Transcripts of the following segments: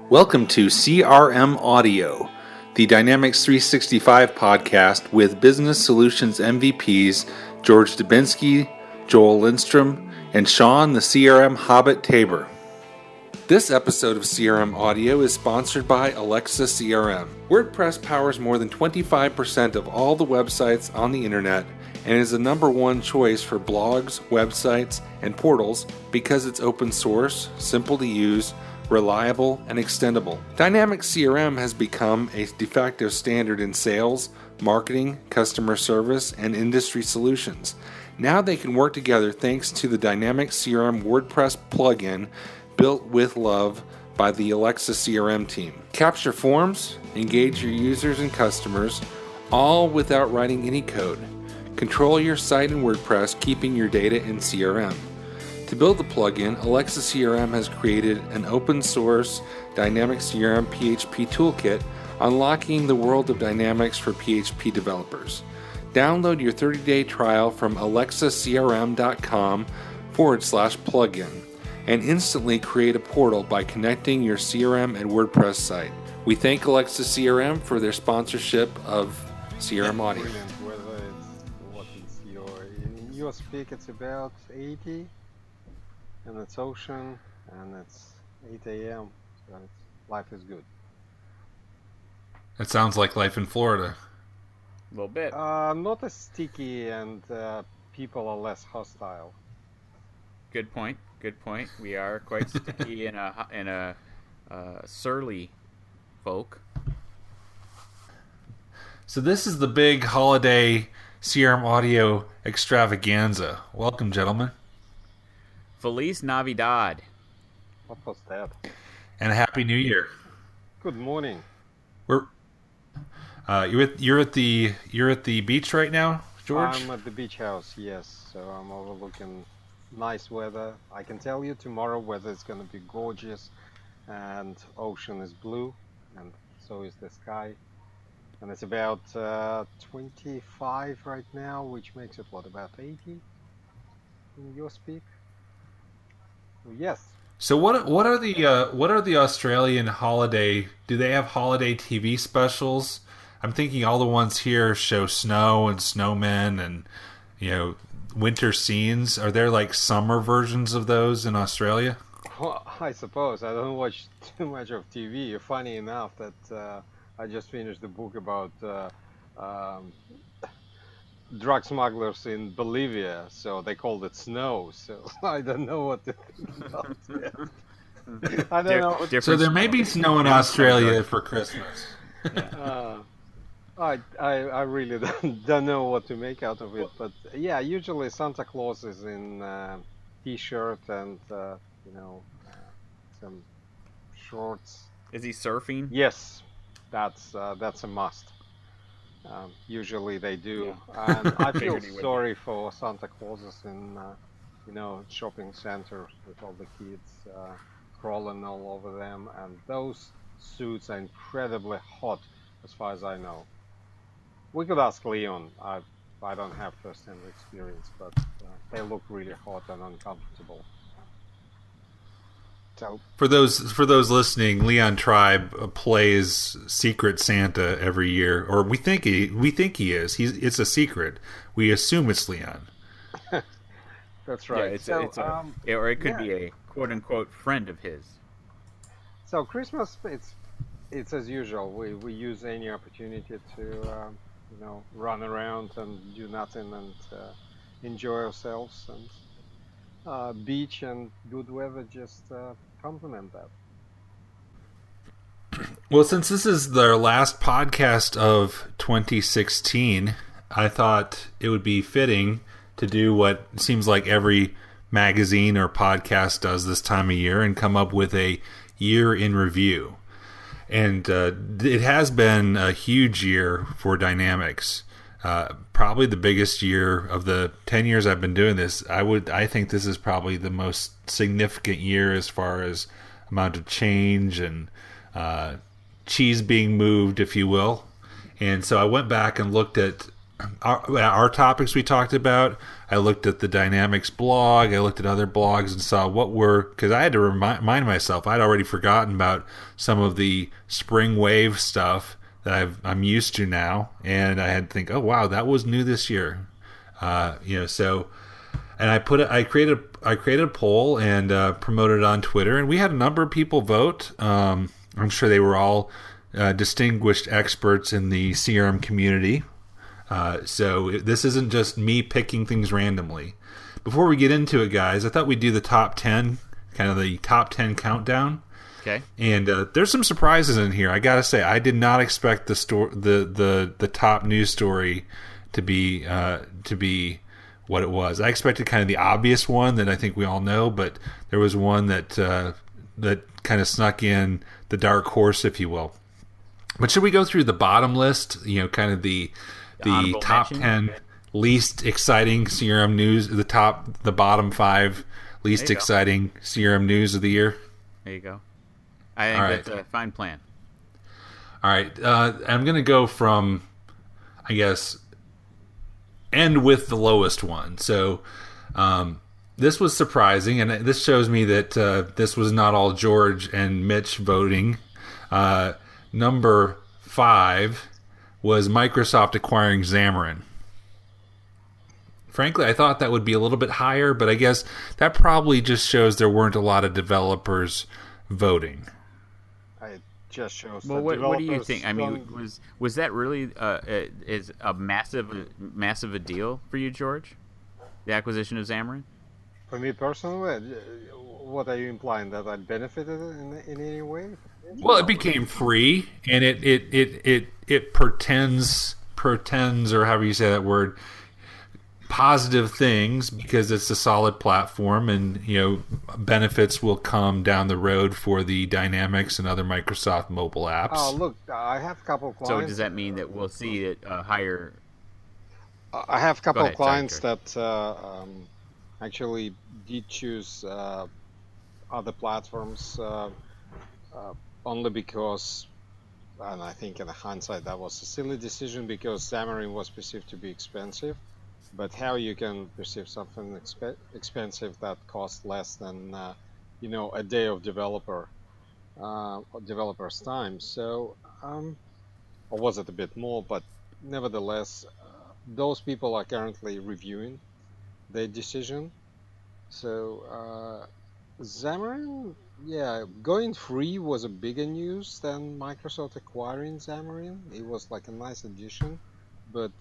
Welcome to CRM Audio, the Dynamics 365 podcast with Business Solutions MVPs George Dubinsky, Joel Lindstrom, and Sean the CRM Hobbit Tabor. This episode of CRM Audio is sponsored by Alexa CRM. WordPress powers more than 25% of all the websites on the internet and is the number one choice for blogs, websites, and portals because it's open source, simple to use, reliable, and extendable. Dynamics CRM has become a de facto standard in sales, marketing, customer service, and industry solutions. Now they can work together thanks to the Dynamics CRM WordPress plugin built with love by the Alexa CRM team. Capture forms, engage your users and customers, all without writing any code. Control your site in WordPress, keeping your data in CRM. To build the plugin, Alexa CRM has created an open source Dynamics CRM PHP toolkit, unlocking the world of Dynamics for PHP developers. Download your 30-day trial from alexacrm.com/plugin and instantly create a portal by connecting your CRM and WordPress site. We thank Alexa CRM for their sponsorship of CRM Audio. Brilliant. Whether it's what is in your speak, it's about 80. And it's ocean, and it's 8 a.m., so life is good. That sounds like life in Florida. A little bit. Not as sticky, and people are less hostile. Good point. Good point. We are quite sticky and a surly folk. So this is the big holiday CRM Audio extravaganza. Welcome, gentlemen. Feliz Navidad. What was that? And a Happy New Year. Good morning. We're you're at the beach right now, George? I'm at the beach house, yes. So I'm overlooking nice weather. I can tell you tomorrow weather is going to be gorgeous, and ocean is blue, and so is the sky. And it's about 25 right now, which makes it about 80 in your speak. Yes. So what are the Australian holiday? Do they have holiday TV specials? I'm thinking all the ones here show snow and snowmen and winter scenes. Are there like summer versions of those in Australia? Well, I suppose I don't watch too much of TV. Funny enough that I just finished the book about drug smugglers in Bolivia, so they called it snow. So I don't know what to think about it. I don't know. So there may be snow in Australia for Christmas. I really don't know what to make out of it, but yeah, usually Santa Claus is in t-shirt and some shorts. Is he surfing? Yes, that's a must. Usually they do, and I feel sorry for Santa Clauses in shopping centers with all the kids crawling all over them, and those suits are incredibly hot, as far as I know. We could ask Leon. I don't have first-hand experience, but they look really hot and uncomfortable. So for those listening, Leon Tribe plays Secret Santa every year, or we think he is. It's a secret. We assume it's Leon. That's right. Yeah, or it could be a quote unquote friend of his. So Christmas, it's as usual. We use any opportunity to run around and do nothing and enjoy ourselves, and beach and good weather just complement that. Well, since this is the last podcast of 2016, I thought it would be fitting to do what seems like every magazine or podcast does this time of year and come up with a year in review. And it has been a huge year for Dynamics. Probably the biggest year of the 10 years I've been doing this. I think this is probably the most significant year as far as amount of change and cheese being moved, if you will. And so I went back and looked at our topics we talked about. I looked at the Dynamics blog. I looked at other blogs and saw what were, because I had to remind myself. I'd already forgotten about some of the spring wave stuff that I'm used to now, and I had to think, oh wow, that was new this year. So, and I created a poll and promoted it on Twitter, and we had a number of people vote. I'm sure they were all distinguished experts in the CRM community. So this isn't just me picking things randomly. Before we get into it, guys, I thought we'd do the top 10, kind of the top 10 countdown. Okay. And there's some surprises in here. I gotta say, I did not expect the top news story to be what it was. I expected kind of the obvious one that I think we all know, but there was one that kind of snuck in, the dark horse, if you will. But should we go through the bottom list? Kind of the top 10 least exciting CRM news, the bottom 5 least exciting CRM news of the year. There you go. I think that's a fine plan. All right. I'm going to go from, I guess, end with the lowest one. So this was surprising, and this shows me that this was not all George and Mitch voting. Number 5 was Microsoft acquiring Xamarin. Frankly, I thought that would be a little bit higher, but I guess that probably just shows there weren't a lot of developers voting. It just shows. Well, what do you think? I mean, was that really is a massive a deal for you, George? The acquisition of Xamarin? For me personally, what are you implying, that I benefited in any way? Well, it became free, and it pretends, or however you say that word, positive things, because it's a solid platform, and benefits will come down the road for the Dynamics and other Microsoft mobile apps. Oh, look, I have a couple of clients. So does that mean that we'll see it higher? I have a couple of clients that actually did choose other platforms only because, and I think in hindsight that was a silly decision, because Xamarin was perceived to be expensive. But how you can perceive something expensive that costs less than a day of developer's time? So, or was it a bit more? But nevertheless, those people are currently reviewing their decision. So Xamarin, going free was a bigger news than Microsoft acquiring Xamarin. It was like a nice addition, but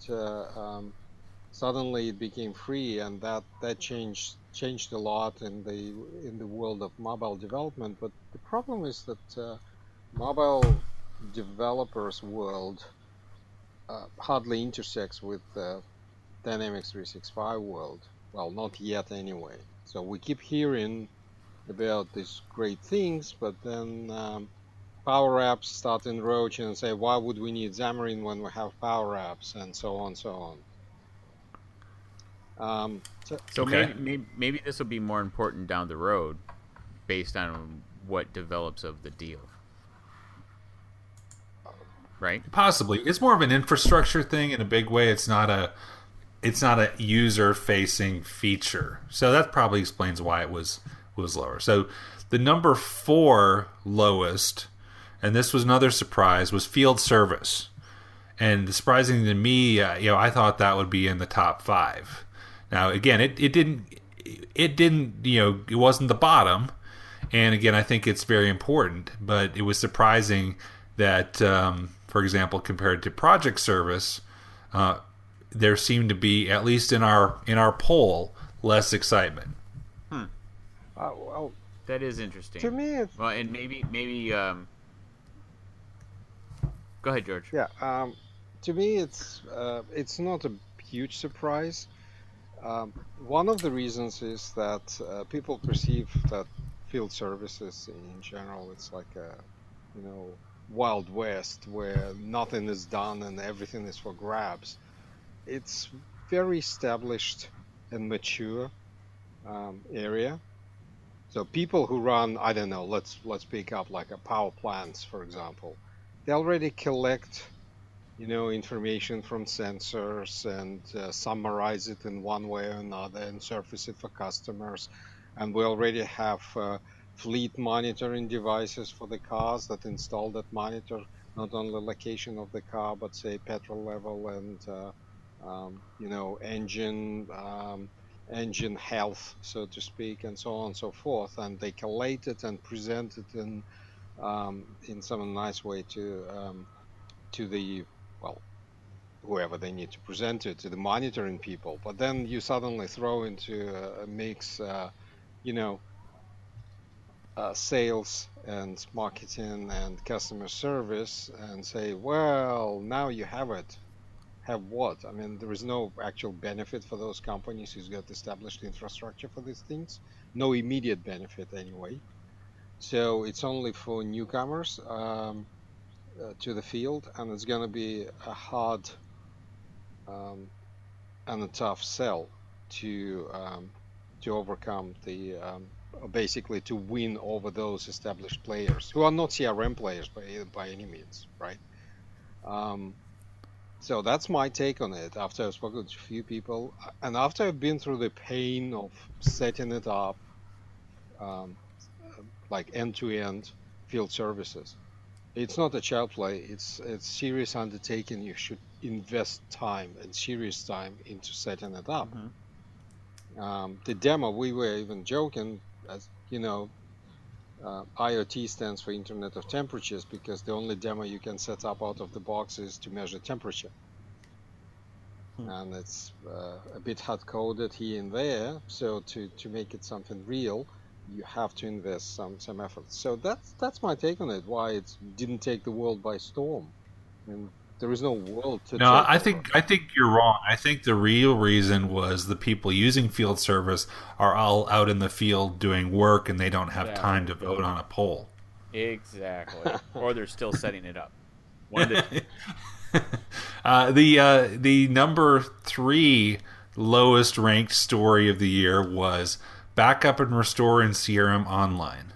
suddenly it became free, and that changed a lot in the world of mobile development. But the problem is that mobile developers world hardly intersects with Dynamics 365 world. Well, not yet anyway. So we keep hearing about these great things, but then Power Apps start encroaching and say, why would we need Xamarin when we have Power Apps, and so on, so on. Maybe this will be more important down the road, based on what develops of the deal, right? Possibly. It's more of an infrastructure thing in a big way. It's not a user-facing feature, so that probably explains why it was lower. So the number 4 lowest, and this was another surprise, was Field Service. And surprising to me, I thought that would be in the top 5. Now, again, it didn't, it wasn't the bottom. And again, I think it's very important, but it was surprising that, for example, compared to Project Service, there seemed to be, at least in our poll, less excitement. Well, that is interesting. To me, and maybe. Go ahead, George. Yeah. To me, it's not a huge surprise. One of the reasons is that people perceive that field services in general, it's like a Wild West where nothing is done and everything is for grabs. It's very established and mature area. So people who run, I don't know, let's pick up like a power plants, for example. They already collect information from sensors and summarize it in one way or another and surface it for customers. And we already have fleet monitoring devices for the cars that install that monitor not only location of the car, but say petrol level and engine health, so to speak, and so on and so forth. And they collate it and present it in some nice way to the, well, whoever they need to present it to, the monitoring people. But then you suddenly throw into a mix, sales and marketing and customer service, and say, well, now you have it. Have what? I mean, there is no actual benefit for those companies who's got established infrastructure for these things. No immediate benefit anyway. So it's only for newcomers to the field, and it's going to be a hard and a tough sell to overcome the basically to win over those established players who are not CRM players by any means, right? So that's my take on it. After I've spoken to a few people, and after I've been through the pain of setting it up, like end-to-end field services, it's not a child play. It's serious undertaking. You should invest time and serious time into setting it up. Mm-hmm. The demo, we were even joking, as you know, IoT stands for Internet of Temperatures, because the only demo you can set up out of the box is to measure temperature. And it's a bit hard-coded here and there. So to make it something real, you have to invest some effort. So that's my take on it. Why it didn't take the world by storm. I mean, there is no world to. No, I think you're wrong. I think the real reason was the people using field service are all out in the field doing work, and they don't have time to vote on a poll. Exactly. Or they're still setting it up. One of the number 3 lowest ranked story of the year was backup and restore in CRM Online.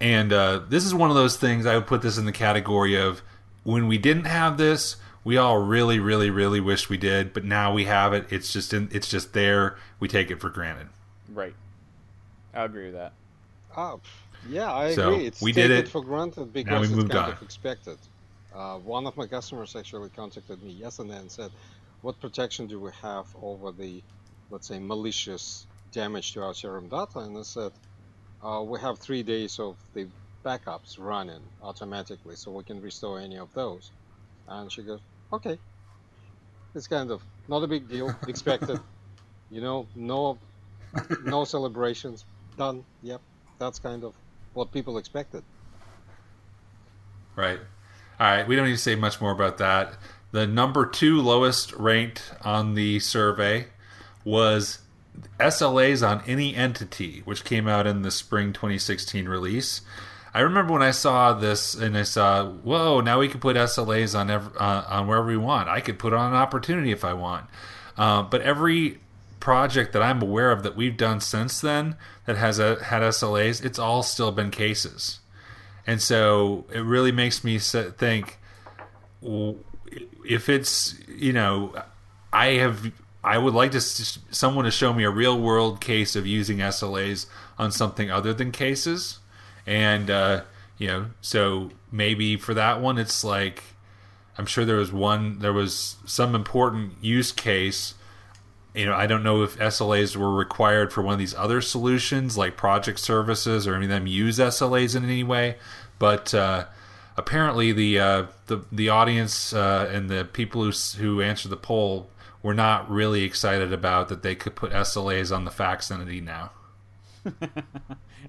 And this is one of those things, I would put this in the category of, when we didn't have this, we all really, really, really wish we did, but now we have it. It's just there. We take it for granted. Right. I agree with that. Yeah, I agree. It's we did it for granted because we moved it's kind on. of expected. One of my customers actually contacted me yesterday and said, what protection do we have over the, let's say, malicious damage to our CRM data? And I said, we have 3 days of the backups running automatically, so we can restore any of those. And she goes, okay, it's kind of not a big deal, expected, no celebrations, done. Yep, that's kind of what people expected. Right. All right, we don't need to say much more about that. The number 2 lowest ranked on the survey was SLAs on any entity, which came out in the spring 2016 release. I remember when I saw this and I saw, whoa, now we can put SLAs on wherever we want. I could put on an opportunity if I want. But every project that I'm aware of that we've done since then that has had SLAs, it's all still been cases. And so it really makes me think, if it's, I would like someone to show me a real world case of using SLAs on something other than cases. And, so maybe for that one, it's like, I'm sure there was some important use case. I don't know if SLAs were required for one of these other solutions like project services or any of them use SLAs in any way. But apparently the audience and the people who answered the poll were not really excited about that they could put SLAs on the fax entity now.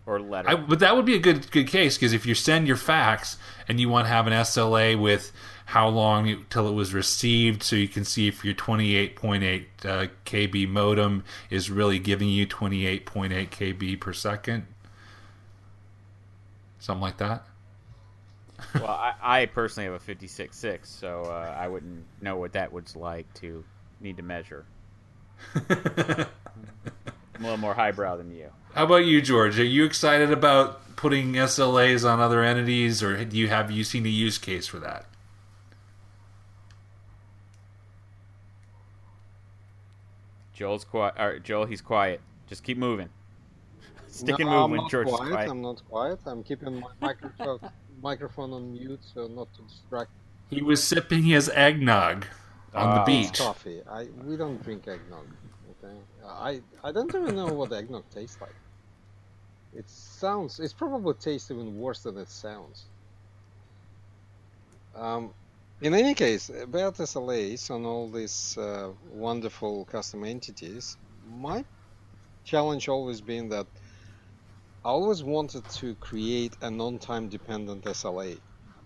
Or letter. But that would be a good case, because if you send your fax and you want to have an SLA with how long till it was received, so you can see if your 28.8 KB modem is really giving you 28.8 KB per second, something like that. Well, I personally have a 56.6, so I wouldn't know what that was like to need to measure. I'm a little more highbrow than you. How about you, George? Are you excited about putting SLAs on other entities, or have you seen a use case for that? Joel's quiet. All right, Joel, he's quiet. Just keep moving. Stick and No, move when George is quiet. I'm not quiet. I'm keeping my microphone on mute so not to distract. He was sipping his eggnog on the beach. Coffee. We don't drink eggnog. Okay. I don't even know what eggnog tastes like. It probably tastes even worse than it sounds. In any case, about SLAs on all these wonderful custom entities, my challenge always been that I always wanted to create a non-time dependent SLA,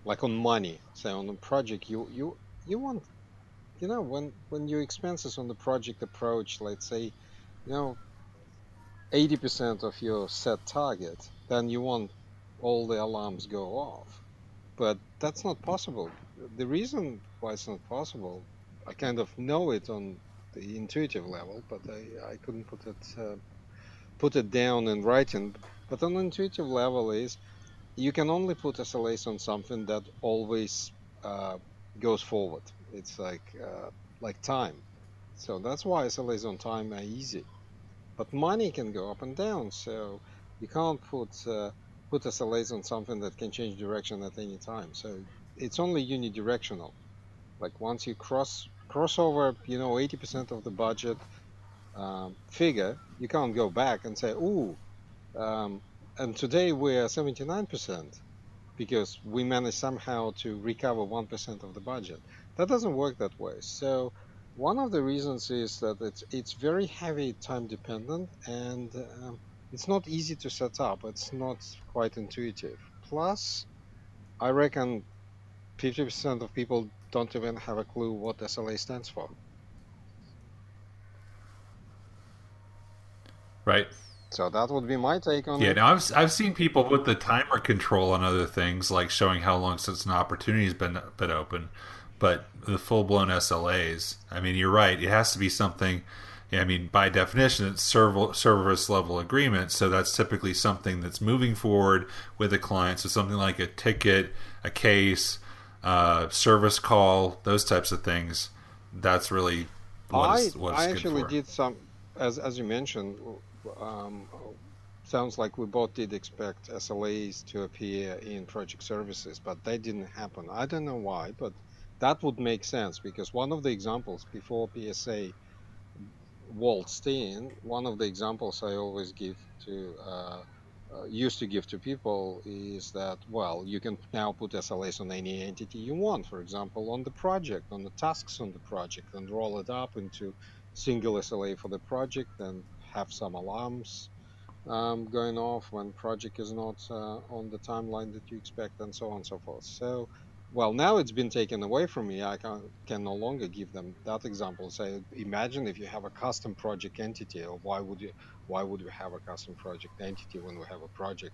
like on money. Say on a project, you want, when your expenses on the project approach, let's say, 80% of your set target, then you want all the alarms go off. But that's not possible. The reason why it's not possible, I kind of know it on the intuitive level, but I couldn't put it down in writing. But on the intuitive level is you can only put SLAs on something that always goes forward. It's like time. So that's why SLAs on time are easy. But money can go up and down, so you can't put SLAs on something that can change direction at any time. So it's only unidirectional. Like once you cross over, 80% of the budget figure, you can't go back and say, ooh, and today we're 79% because we managed somehow to recover 1% of the budget. That doesn't work that way. So one of the reasons is that it's very heavy time dependent, and it's not easy to set up. It's not quite intuitive. Plus, I reckon 50% of people don't even have a clue what SLA stands for. Right. So that would be my take on it. Yeah, now I've seen people with the timer control on other things, like showing how long since an opportunity has been open. But the full-blown SLAs, I mean, you're right. It has to be something, by definition, it's service-level agreement. So that's typically something that's moving forward with a client. So something like a ticket, a case, service call, those types of things. That's really what it's I actually good for. did some, as you mentioned, sounds like we both did expect SLAs to appear in project services, but that didn't happen. I don't know why, but that would make sense because one of the examples before PSA waltzed in, one of the examples I always used to give to people is that, well, you can now put SLAs on any entity you want, for example, on the project, on the tasks on the project, and roll it up into single SLA for the project and have some alarms going off when project is not on the timeline that you expect, and so on and so forth. So, well, now it's been taken away from me. I can no longer give them that example. Say, imagine if you have a custom project entity, or why would you have a custom project entity when we have a project,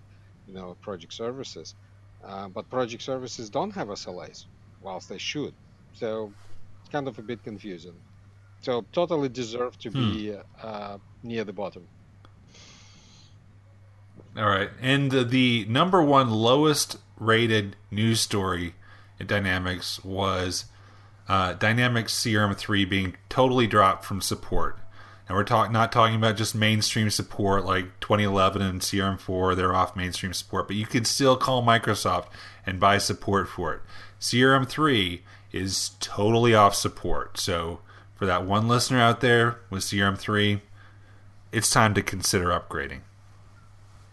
project services? But project services don't have SLAs, whilst they should. So it's kind of a bit confusing. So totally deserve to be near the bottom. All right. And the number one lowest rated news story in Dynamics was Dynamics CRM3 being totally dropped from support. And we're not talking about just mainstream support like 2011 and CRM4, they're off mainstream support, but you can still call Microsoft and buy support for it. CRM3 is totally off support. So for that one listener out there with CRM3, it's time to consider upgrading.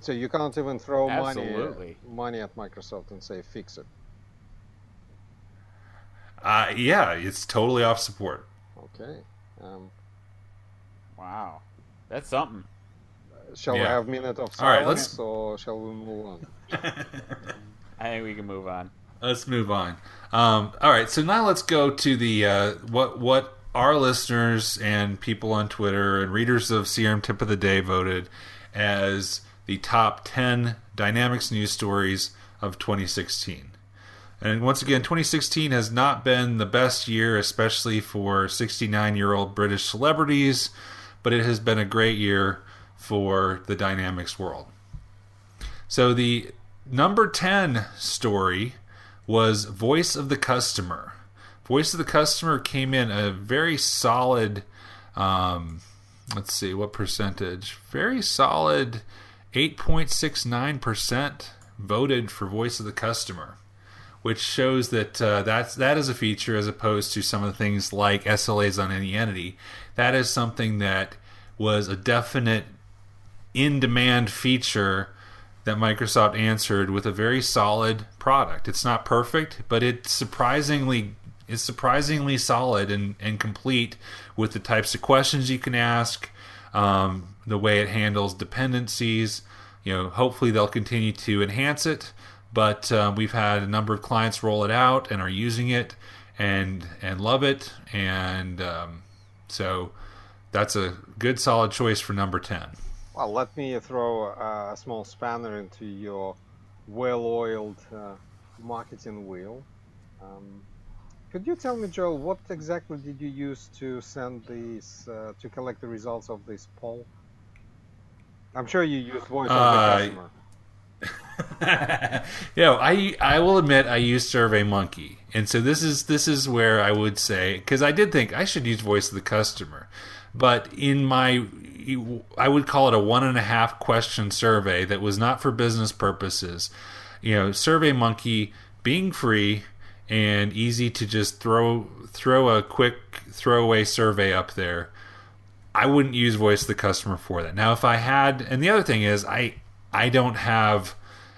So you can't even throw Absolutely. money at Microsoft and say fix it. Yeah, it's totally off support. Okay. Wow, that's something. Shall we have a minute of silence, or shall we move on? I think we can move on. Let's move on. All right, so now let's go to the what our listeners and people on Twitter and readers of CRM Tip of the Day voted as the top 10 Dynamics news stories of 2016. And once again, 2016 has not been the best year, especially for 69-year-old British celebrities, but it has been a great year for the Dynamics world. So the number 10 story was Voice of the Customer. Voice of the Customer came in a very solid let's see, what percentage? Very solid 8.69% voted for voice of the customer, which shows that that is a feature as opposed to some of the things like SLAs on any entity. That is something that was a definite in-demand feature that Microsoft answered with a very solid product. It's not perfect, but it's surprisingly solid and complete with the types of questions you can ask, the way it handles dependencies. Hopefully they'll continue to enhance it, but we've had a number of clients roll it out and are using it and love it, and so that's a good solid choice for number 10. Well, let me throw a small spanner into your well-oiled marketing wheel. Could you tell me, Joel, what exactly did you use to send these, to collect the results of this poll? I'm sure you used voice of the customer. I will admit I used SurveyMonkey, and so this is where I would say, because I did think I should use voice of the customer, but I would call it a 1.5 question survey that was not for business purposes. SurveyMonkey being free and easy to just throw a quick throwaway survey up there, I wouldn't use voice of the customer for that. Now, if I had, and the other thing is, I don't have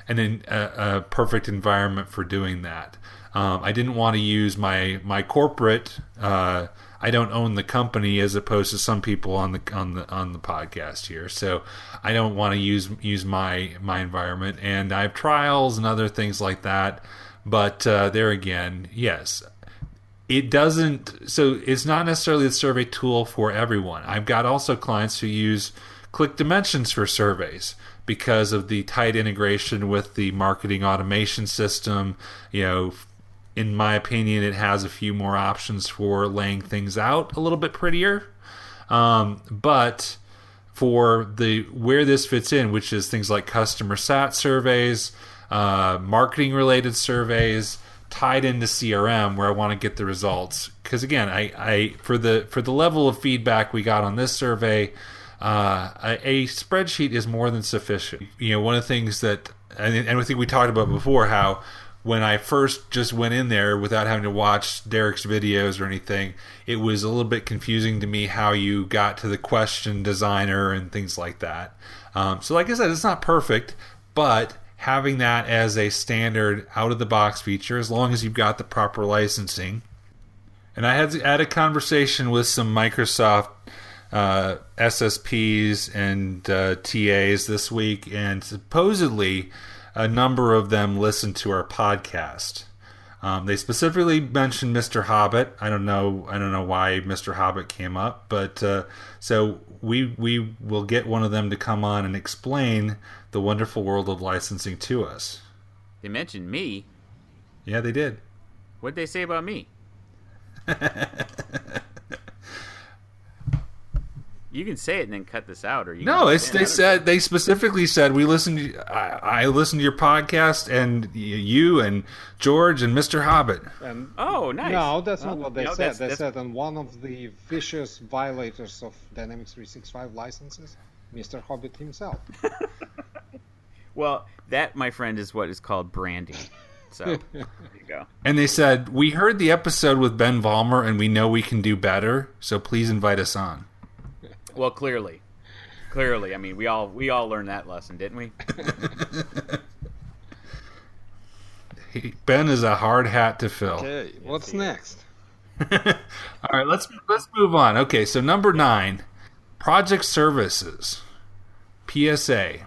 a perfect environment for doing that. I didn't want to use my corporate. I don't own the company as opposed to some people on the podcast here, so I don't want to use my environment, and I have trials and other things like that. But there again, yes, it doesn't. So it's not necessarily the survey tool for everyone. I've got also clients who use ClickDimensions for surveys because of the tight integration with the marketing automation system. In my opinion, it has a few more options for laying things out a little bit prettier. But for where this fits in, which is things like customer sat surveys, marketing related surveys, tied into CRM, where I want to get the results. Because again, I for the level of feedback we got on this survey, a spreadsheet is more than sufficient. One of the things that, and I think we talked about before, how when I first just went in there without having to watch Derek's videos or anything, it was a little bit confusing to me how you got to the question designer and things like that. So like I said, it's not perfect, but having that as a standard out-of-the-box feature, as long as you've got the proper licensing. And I had a conversation with some Microsoft SSPs and TAs this week, and supposedly a number of them listen to our podcast. They specifically mentioned Mr. Hobbit. I don't know why Mr. Hobbit came up, but so we will get one of them to come on and explain the wonderful world of licensing to us. They mentioned me. Yeah, they did. What'd they say about me? You can say it and then cut this out, or you no. They specifically said we listened. I listened to your podcast, and you and George and Mr. Hobbit. Oh, nice. No, that's not what they said. They said, and one of the vicious violators of Dynamics 365 licenses, Mr. Hobbit himself. Well, that, my friend, is what is called branding. So there you go. And they said, we heard the episode with Ben Vollmer, and we know we can do better. So please invite us on. Well, clearly. I mean, we all learned that lesson, didn't we? Ben is a hard hat to fill. Okay, what's next? All right, let's move on. Okay, so number 9, project services, PSA.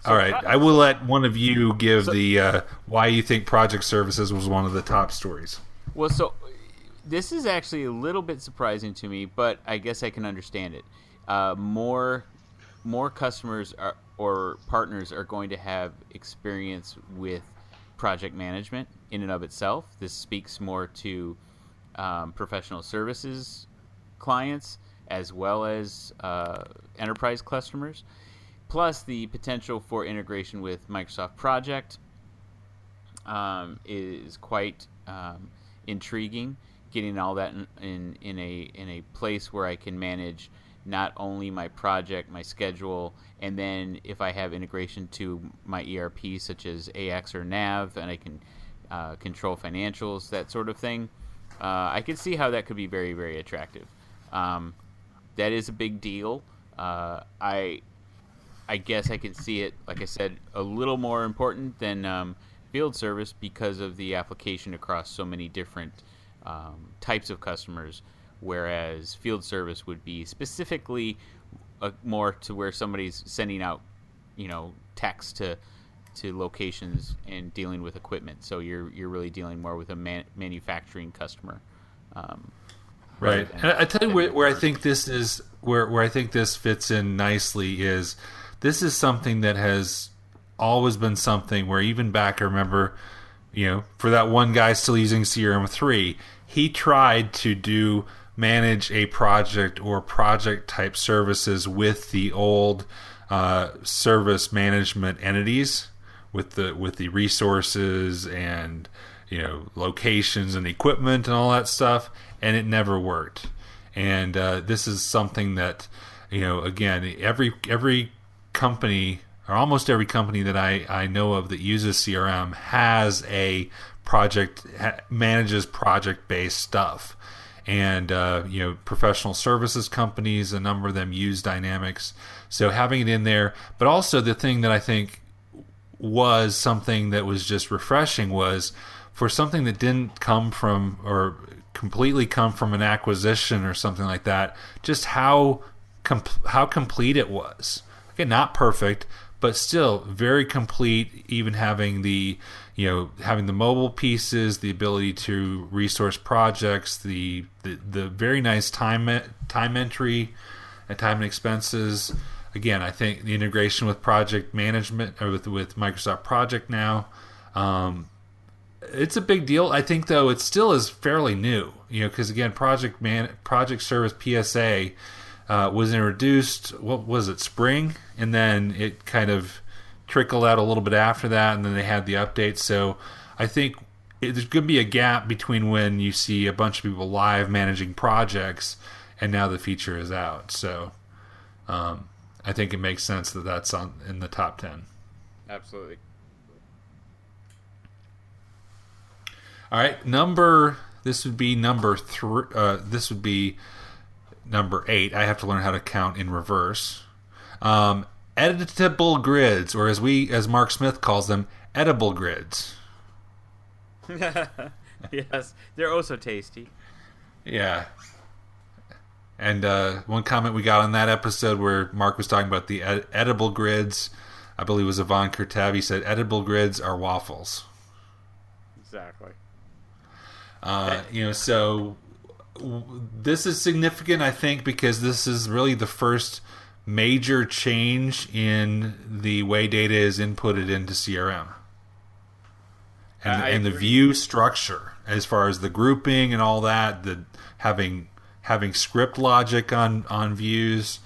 All right, I will let one of you give the why you think project services was one of the top stories. Well, so this is actually a little bit surprising to me, but I guess I can understand it. More customers or partners are going to have experience with project management in and of itself. This speaks more to professional services clients as well as enterprise customers. Plus, the potential for integration with Microsoft Project is quite intriguing, getting all that in a place where I can manage not only my project, my schedule, and then if I have integration to my ERP such as AX or Nav, and I can control financials, that sort of thing, I could see how that could be very, very attractive. That is a big deal. I guess I can see it, like I said, a little more important than field service because of the application across so many different types of customers, whereas field service would be specifically more to where somebody's sending out, text to locations and dealing with equipment. So you're really dealing more with a manufacturing customer. Right. And I tell you where I think this is where I think this fits in nicely is this is something that has always been something where even back, I remember, for that one guy still using CRM3, he tried to manage a project or project type services with the old service management entities, with the resources and locations and equipment and all that stuff, and it never worked. And this is something that again, every company, or almost every company that I know of that uses CRM has a manages project-based stuff. And professional services companies, a number of them use Dynamics. So having it in there, but also the thing that I think was something that was just refreshing was for something that didn't come from or completely come from an acquisition or something like that, just how complete it was. Okay, not perfect, but still very complete, even having the mobile pieces, the ability to resource projects, the very nice time entry and time and expenses. Again, I think the integration with project management or with Microsoft Project now, it's a big deal. I think though it still is fairly new, because again, Project Service PSA was introduced. What was it, spring, and then it kind of trickled out a little bit after that, and then they had the update. So I think there's going to be a gap between when you see a bunch of people live managing projects and now the feature is out. So I think it makes sense that that's in the top 10. Absolutely. All right, this would be number 8. I have to learn how to count in reverse. Editable grids, or as Mark Smith calls them, edible grids. Yes, they're also tasty. Yeah. And one comment we got on that episode where Mark was talking about the edible grids, I believe it was Yvonne Kurtav. He said edible grids are waffles. Exactly. So this is significant, I think, because this is really the first major change in the way data is inputted into CRM. And the view structure, as far as the grouping and all that, the having script logic on views,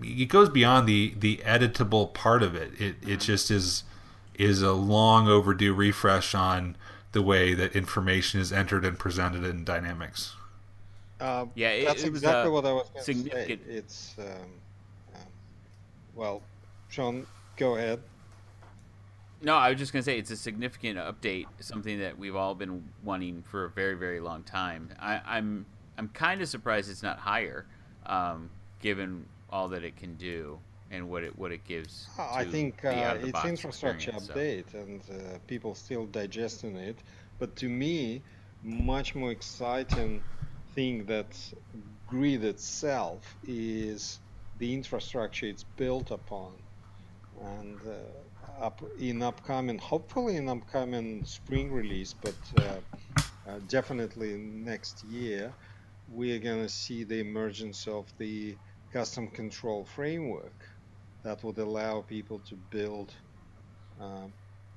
it goes beyond the editable part of it. It just is a long overdue refresh on the way that information is entered and presented in Dynamics. That's exactly what I was going to say. It's well, Sean, go ahead. No, I was just going to say it's a significant update, something that we've all been wanting for a very, very long time. I'm kind of surprised it's not higher, given all that it can do and what it gives. I think it's infrastructure update, and people still digesting it. But to me, much more exciting thing that grid itself is the infrastructure it's built upon, and hopefully in upcoming spring release, but definitely next year, we are going to see the emergence of the custom control framework that would allow people to build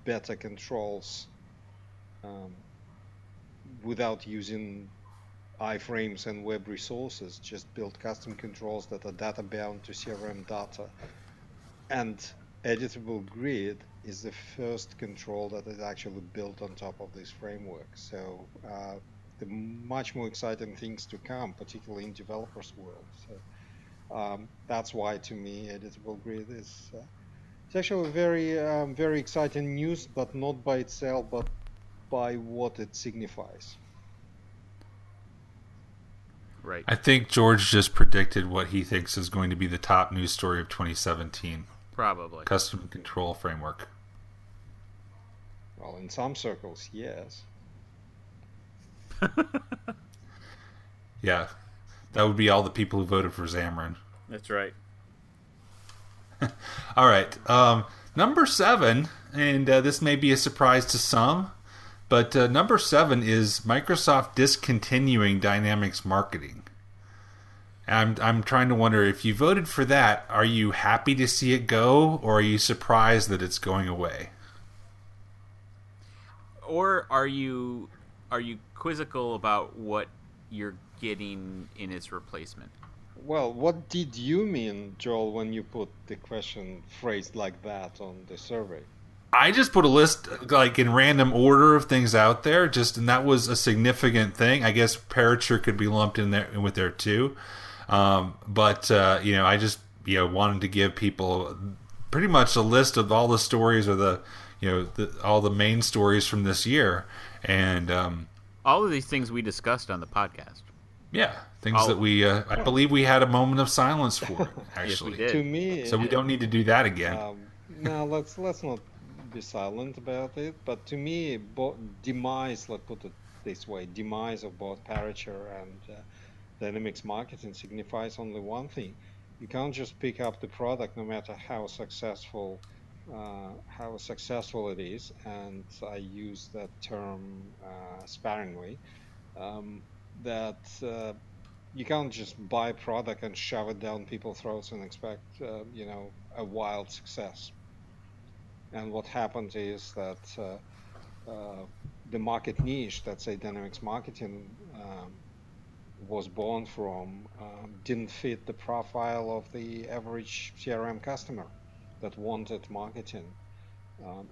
better controls without using iframes and web resources. Just build custom controls that are data bound to CRM data. And editable grid is the first control that is actually built on top of this framework. So the much more exciting things to come, particularly in developers' world. So that's why, to me, editable grid is it's actually very very exciting news, but not by itself, but by what it signifies. Right. I think George just predicted what he thinks is going to be the top news story of 2017. Probably. Custom control framework. Well, in some circles, yes. Yeah. That would be all the people who voted for Xamarin. That's right. All right. Number 7, and this may be a surprise to some, but number 7 is Microsoft discontinuing Dynamics Marketing. I'm trying to wonder, if you voted for that, are you happy to see it go, or are you surprised that it's going away? Or are you quizzical about what you're getting in its replacement? Well, what did you mean, Joel, when you put the question phrased like that on the survey? I just put a list, like, in random order of things out there, and that was a significant thing. I guess Parature could be lumped in there with there too. But I just wanted to give people pretty much a list of all the stories, or all the main stories from this year, and all of these things we discussed on the podcast. Yeah, things that we I believe we had a moment of silence for, actually. Yes, we did. To me, so we don't need to do that again. No, let's not be silent about it. But to me, demise, let's put it this way, demise of both Parature and Dynamics Marketing signifies only one thing: you can't just pick up the product, no matter how successful it is. And I use that term sparingly. That you can't just buy a product and shove it down people's throats and expect a wild success. And what happened is that the market niche that, say, Dynamics Marketing was born from didn't fit the profile of the average CRM customer that wanted marketing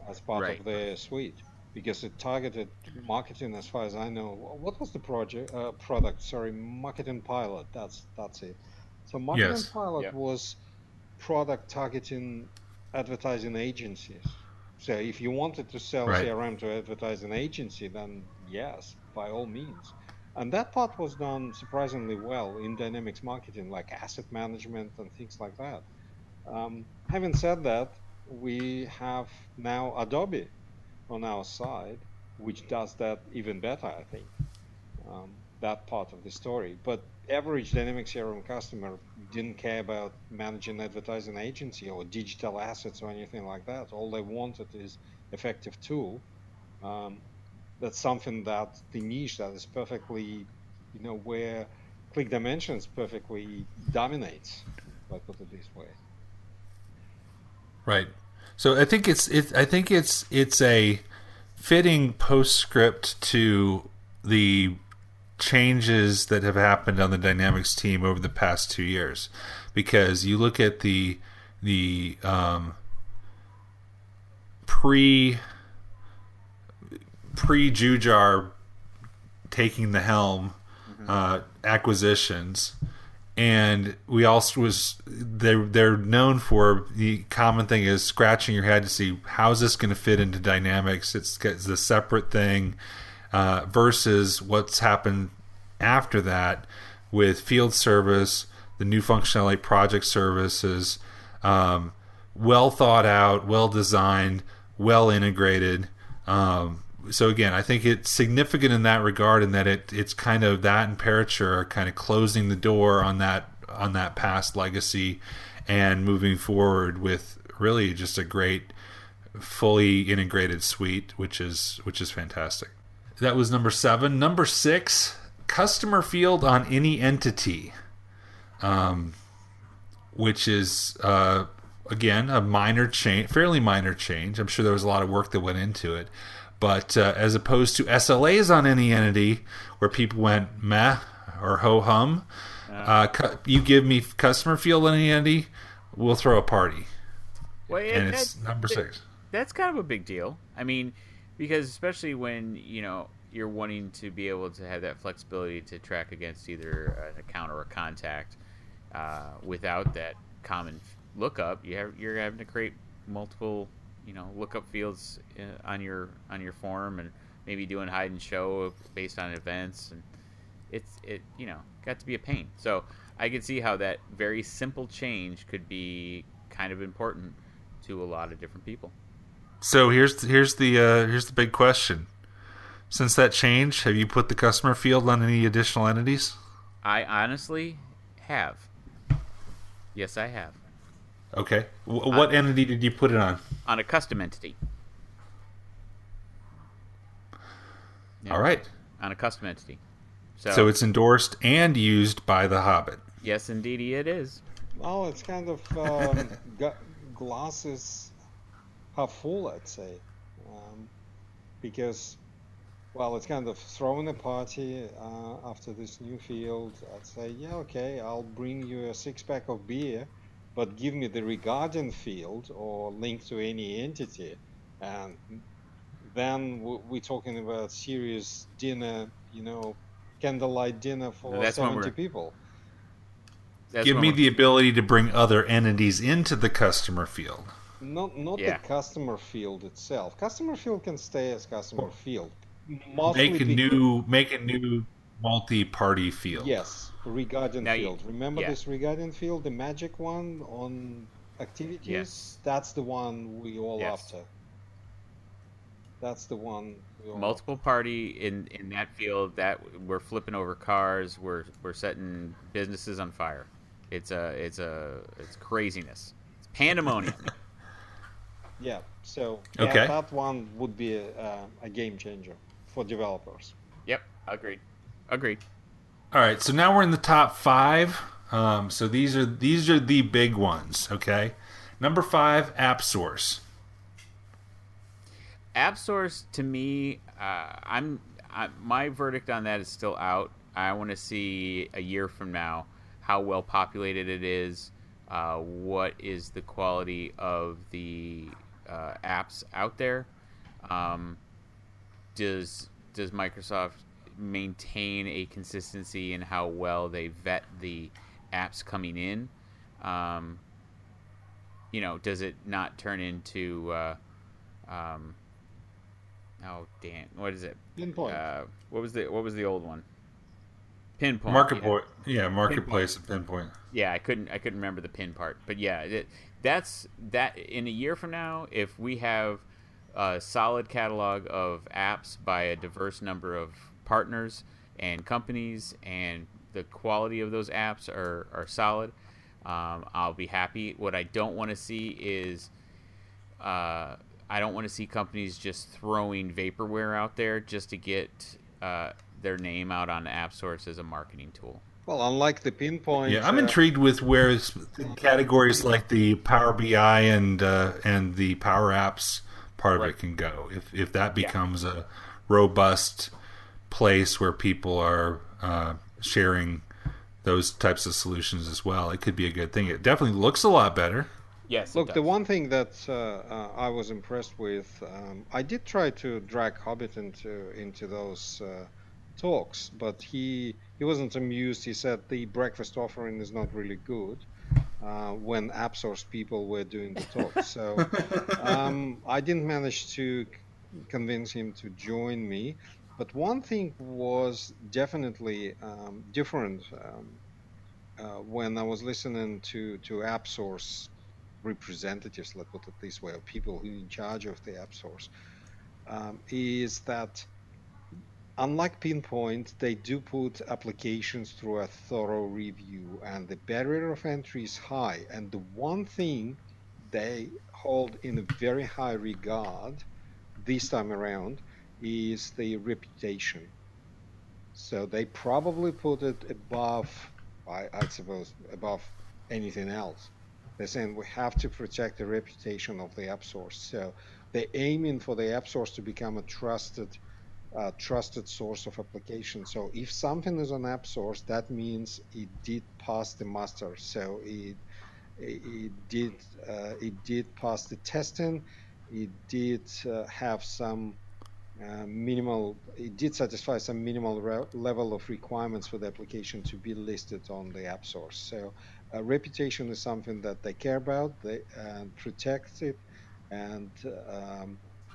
as part of their suite, because it targeted marketing, as far as I know. What was the product? Sorry, Marketing Pilot. That's it. So Marketing Pilot was product targeting advertising agencies. So if you wanted to sell CRM to advertising agency, then yes, by all means. And that part was done surprisingly well in Dynamics Marketing, like asset management and things like that. Having said that, we have now Adobe on our side, which does that even better, I think, that part of the story. But average Dynamics CRM customer didn't care about managing advertising agency or digital assets or anything like that. All they wanted is effective tool. That's something that the niche that is perfectly, where ClickDimensions perfectly dominates, if I put it this way. Right. So I think it's a fitting postscript to the changes that have happened on the Dynamics team over the past 2 years, because you look at the pre-Jujar taking the helm acquisitions. And we also they're known for, the common thing is scratching your head to see how is this going to fit into Dynamics. It's a separate thing versus what's happened after that with field service, the new functionality, project services, well thought out, well designed, well integrated. So again, I think it's significant in that regard, in that it's kind of that and Parature are kind of closing the door on that past legacy and moving forward with really just a great, fully integrated suite, which is fantastic. That was number 7. Number 6, customer field on any entity, which is again a minor change, fairly minor change. I'm sure there was a lot of work that went into it. But as opposed to SLAs on any entity, where people went meh or ho hum, you give me customer field on any entity, we'll throw a party. Well, and it's number 6. That's kind of a big deal. I mean, because especially when you're wanting to be able to have that flexibility to track against either an account or a contact, without that common lookup, you're having to create multiple, lookup fields on your form, and maybe doing hide and show based on events, and it got to be a pain. So I could see how that very simple change could be kind of important to a lot of different people. So here's the big question. Since that change, have you put the customer field on any additional entities? I honestly have. Yes, I have. Okay. What entity did you put it on? On a custom entity. Yeah. All right. On a custom entity. So it's endorsed and used by the Hobbit. Yes, indeed, it is. Well, it's kind of glasses half full, I'd say, because, well, it's kind of throwing a party after this new field. I'd say, yeah, okay, I'll bring you a 6-pack of beer, but give me the regarding field or link to any entity, and then we're talking about serious dinner, candlelight dinner for 70 people. Give me the ability to bring other entities into the customer field. Not the customer field itself. Customer field can stay as customer field. Make a new multi-party field. Yes, regarding field. Remember this regarding field, the magic one on activities? Yes. That's the one we all after. That's the one. Multiple party in that field, that we're flipping over cars, we're setting businesses on fire. It's craziness. It's pandemonium. Yeah. So that one would be a game changer for developers. Yep. Agreed. All right. So now we're in the top 5. So these are the big ones. Okay. Number 5, AppSource. AppSource, to me, my verdict on that is still out. I want to see a year from now how well populated it is, what is the quality of the apps out there. Does Microsoft maintain a consistency in how well they vet the apps coming in? Does it not turn into oh damn! What is it? Pinpoint. What was the old one? Pinpoint. Marketplace at Pinpoint. Yeah, I couldn't remember the pin part, but yeah, that's that. In a year from now, if we have a solid catalog of apps by a diverse number of partners and companies, and the quality of those apps are solid, I'll be happy. What I don't want to see is I don't want to see companies just throwing vaporware out there just to get their name out on AppSource as a marketing tool. Well, unlike the Pinpoint... Yeah, I'm intrigued with where categories like the Power BI and the Power Apps part of it can go. If that becomes a robust place where people are sharing those types of solutions as well, it could be a good thing. It definitely looks a lot better. Yes. Look, the one thing that I was impressed with, I did try to drag Hobbit into those talks, but he wasn't amused. He said the breakfast offering is not really good when AppSource people were doing the talk. So I didn't manage to convince him to join me. But one thing was definitely different when I was listening to AppSource representatives, let's put it this way, or people who are in charge of the AppSource, is that unlike Pinpoint, they do put applications through a thorough review, and the barrier of entry is high. And the one thing they hold in a very high regard this time around is the reputation. So they probably put it above, I suppose, above anything else. They're saying we have to protect the reputation of the AppSource. So they're aiming for the AppSource to become a trusted source of application. So if something is on AppSource, that means it did pass the muster. So it did pass the testing. It did have some it did satisfy some minimal level of requirements for the application to be listed on the app source. So reputation is something that they care about, they protect it, and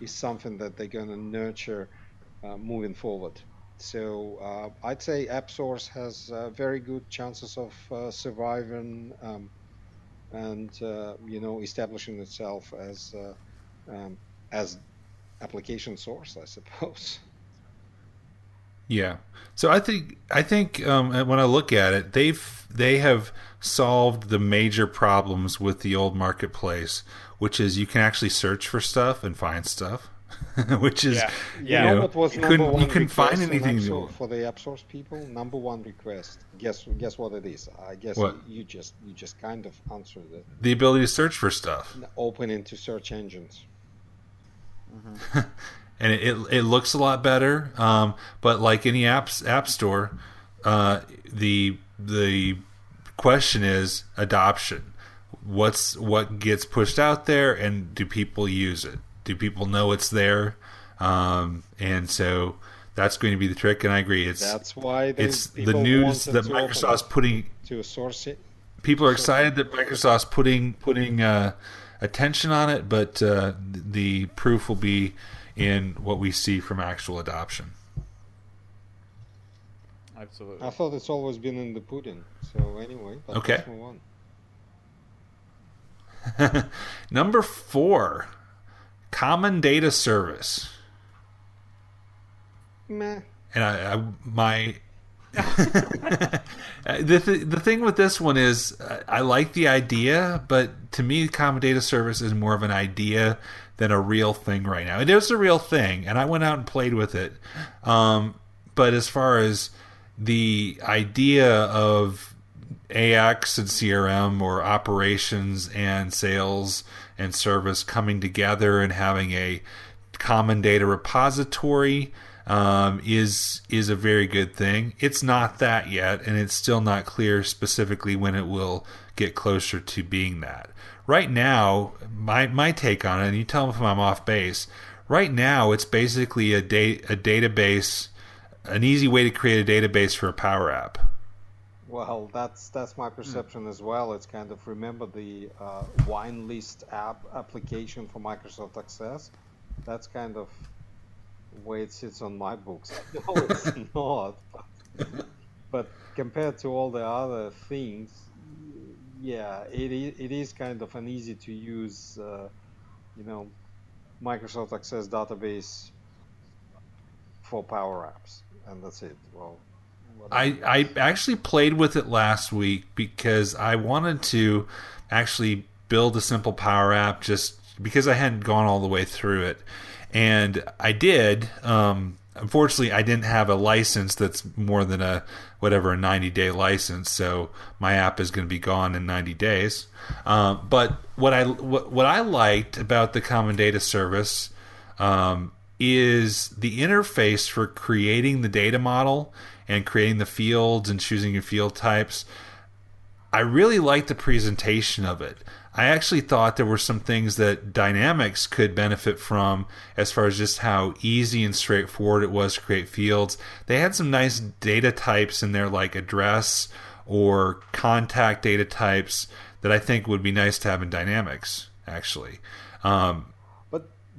is something that they're going to nurture moving forward. So I'd say app source has very good chances of surviving and establishing itself as application source, I suppose. Yeah. So I think when I look at it, they have solved the major problems with the old marketplace, which is you can actually search for stuff and find stuff, which is You know what was you couldn't find anything for the app source people. Number one request. Guess what it is? I guess what? You just kind of answered it. The ability to search for stuff. Open into search engines. And it looks a lot better, but like any app store, the question is adoption. What gets pushed out there, and do people use it? Do people know it's there? And so that's going to be the trick. And I agree, That's why it's the news that Microsoft's putting to source it. People are excited that Microsoft's putting attention on it, but the proof will be in what we see from actual adoption. Absolutely. I thought it's always been in the pudding. So anyway, okay. Let's move on. Number 4, Common Data Service. Meh. And the thing with this one is I like the idea, but to me, Common Data Service is more of an idea than a real thing right now. It is a real thing, and I went out and played with it. But as far as the idea of AX and CRM, or operations and sales and service coming together and having a common data repository, is a very good thing. It's not that yet, and it's still not clear specifically when it will get closer to being that. Right now, my take on it, and you tell me if I'm off base, right now it's basically a database, an easy way to create a database for a Power App. Well, that's my perception as well. It's kind of, remember the wine list application for Microsoft Access? That's kind of way it sits on my books. No, it's not. But compared to all the other things, yeah, it is kind of an easy to use, Microsoft Access database for Power Apps, and that's it. Well, I actually played with it last week because I wanted to actually build a simple Power App, just because I hadn't gone all the way through it. And I did. Unfortunately, I didn't have a license that's more than a 90-day license, so my app is going to be gone in 90 days. But what I liked about the Common Data Service is the interface for creating the data model and creating the fields and choosing your field types. I really liked the presentation of it. I actually thought there were some things that Dynamics could benefit from, as far as just how easy and straightforward it was to create fields. They had some nice data types in there, like address or contact data types, that I think would be nice to have in Dynamics, actually. But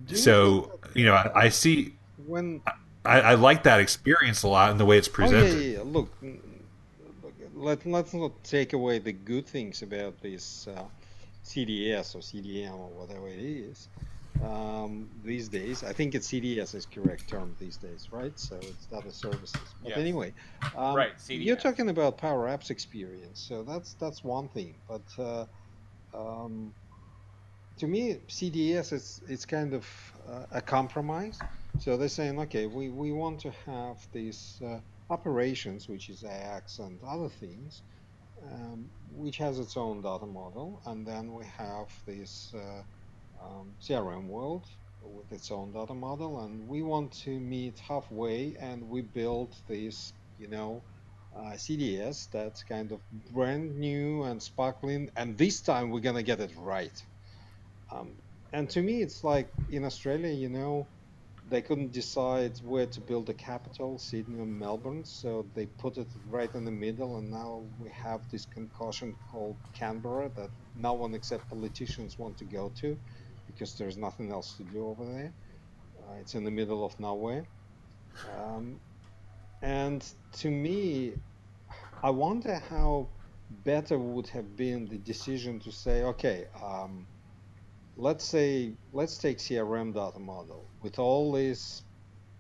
I see. When I like that experience a lot in the way it's presented. Yeah. Look, let's not take away the good things about this CDS or CDM or whatever it is these days. I think it's CDS is correct term these days, right? So it's data services. But anyway, right, CDS. You're talking about Power Apps experience, so that's one thing. But to me, CDS it's kind of a compromise. So they're saying, okay, we want to have these operations, which is AX and other things, which has its own data model, and then we have this CRM world with its own data model, and we want to meet halfway, and we build this, CDS that's kind of brand new and sparkling, and this time we're gonna get it right. And to me, it's like in Australia, they couldn't decide where to build a capital, Sydney or Melbourne, so they put it right in the middle, and now we have this concoction called Canberra that no one except politicians want to go to because there's nothing else to do over there. It's in the middle of nowhere. And to me, I wonder how better would have been the decision to say, okay, let's take CRM data model with all these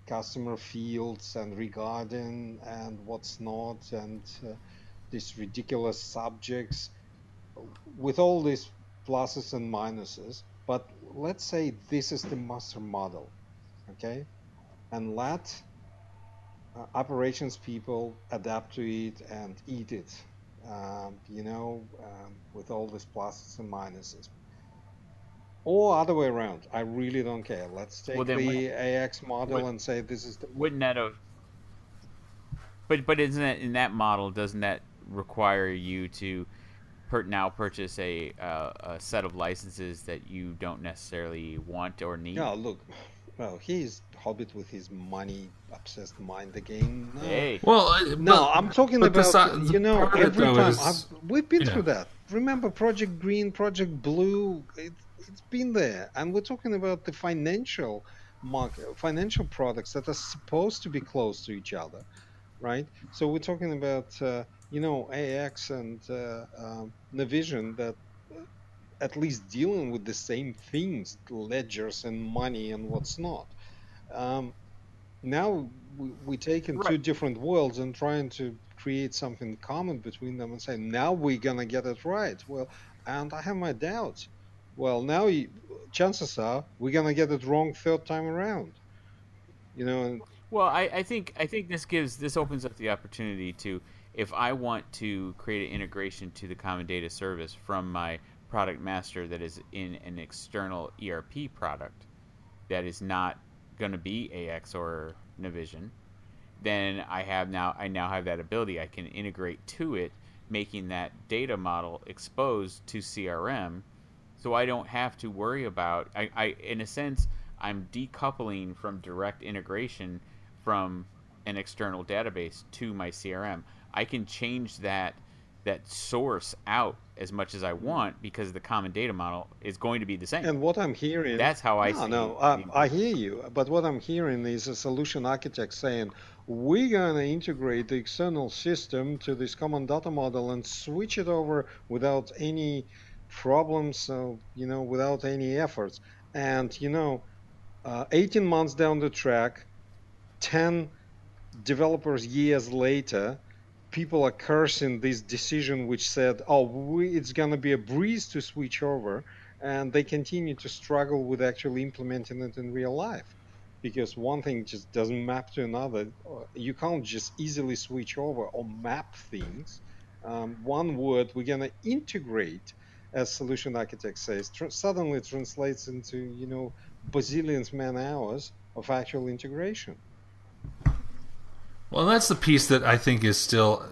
customer fields and regarding and what's not, and these ridiculous subjects with all these pluses and minuses. But let's say this is the master model, okay? And let operations people adapt to it and eat it, with all these pluses and minuses. Or other way around. I really don't care. Let's take the AX model and say this is the... Wouldn't that have... But isn't that, in that model, doesn't that require you to now purchase a set of licenses that you don't necessarily want or need? No, look... Well, he's Hobbit with his money-obsessed mind again. No. Hey. Well, no, I'm talking about, every time. We've been through that. Remember Project Green, Project Blue? It's been there. And we're talking about the financial market, financial products that are supposed to be close to each other, right? So we're talking about, AX and Navision that at least dealing with the same things, ledgers and money and what's not. Now we take in two different worlds and trying to create something common between them and say, now we're going to get it right. Well, and I have my doubts. Well, now chances are we're going to get it wrong third time around. Well, I think this opens up the opportunity to, if I want to create an integration to the common data service from my product master that is in an external ERP product that is not going to be AX or Navision, then I now have that ability. I can integrate to it, making that data model exposed to CRM, so I don't have to worry about. I in a sense, I'm decoupling from direct integration from an external database to my CRM. I can change that source out as much as I want because the common data model is going to be the same. And what I'm hearing... That's how I see it. I hear you. But what I'm hearing is a solution architect saying, we're going to integrate the external system to this common data model and switch it over without any problems, without any efforts. And, 18 months down the track, 10 developers years later, people are cursing this decision which said, it's going to be a breeze to switch over, and they continue to struggle with actually implementing it in real life because one thing just doesn't map to another. You can't just easily switch over or map things. One word we're going to integrate, as solution architect says, suddenly translates into bazillions man hours of actual integration. Well, that's the piece that I think is still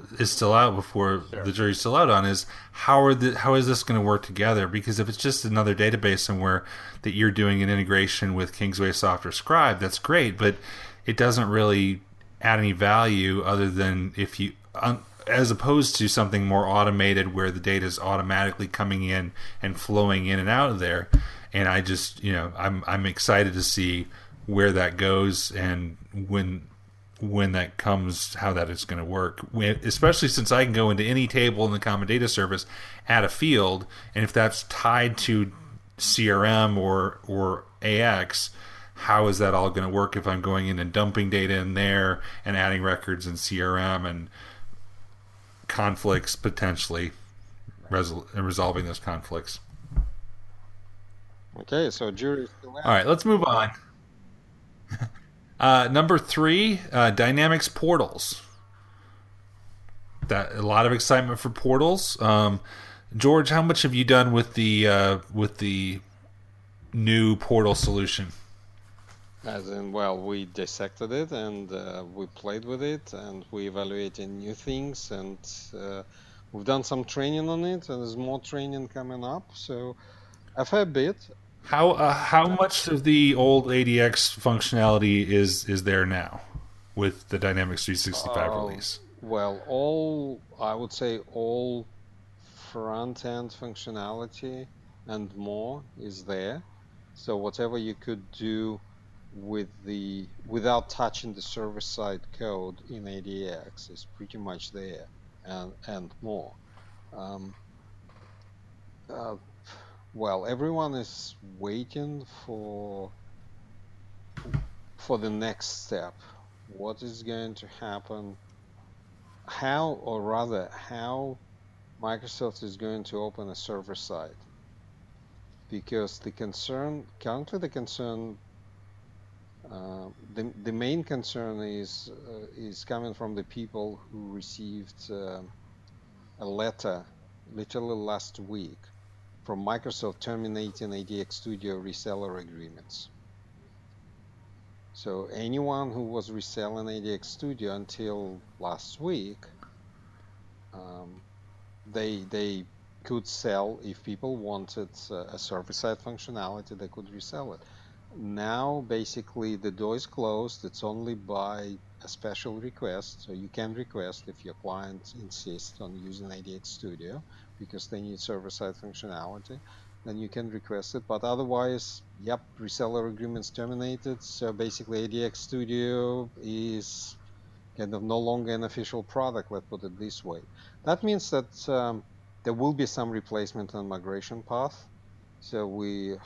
out before the jury's still out on is how is this going to work together? Because if it's just another database somewhere that you're doing an integration with Kingsway Software Scribe, that's great, but it doesn't really add any value other than if you, as opposed to something more automated where the data is automatically coming in and flowing in and out of there. And I just, I'm excited to see where that goes and when that comes, how that is going to work, especially since I can go into any table in the common data service, add a field, and if that's tied to CRM or AX, how is that all going to work if I'm going in and dumping data in there and adding records in CRM and conflicts potentially, resolving those conflicts. Okay, so jury still out. All right, let's move on. Number 3, Dynamics portals. A lot of excitement for portals. George, how much have you done with the new portal solution? As in, we dissected it and we played with it and we evaluated new things and we've done some training on it and there's more training coming up. So a fair bit. How much of the old ADX functionality is there now with the Dynamics 365 release? Well, I would say all front-end functionality and more is there. So whatever you could do without touching the server-side code in ADX is pretty much there, and more. Well, everyone is waiting for the next step. What is going to happen? How Microsoft is going to open a server side. Because currently the main concern is coming from the people who received a letter literally last week from Microsoft terminating ADX Studio reseller agreements. So anyone who was reselling ADX Studio until last week, they could sell. If people wanted a server-side functionality, they could resell it. Now, basically, the door is closed. It's only by a special request. So you can request if your client insists on using ADX Studio because they need server-side functionality, then you can request it. But otherwise, yep, reseller agreements terminated. So basically, ADX Studio is kind of no longer an official product, let's put it this way. That means that there will be some replacement and migration path. So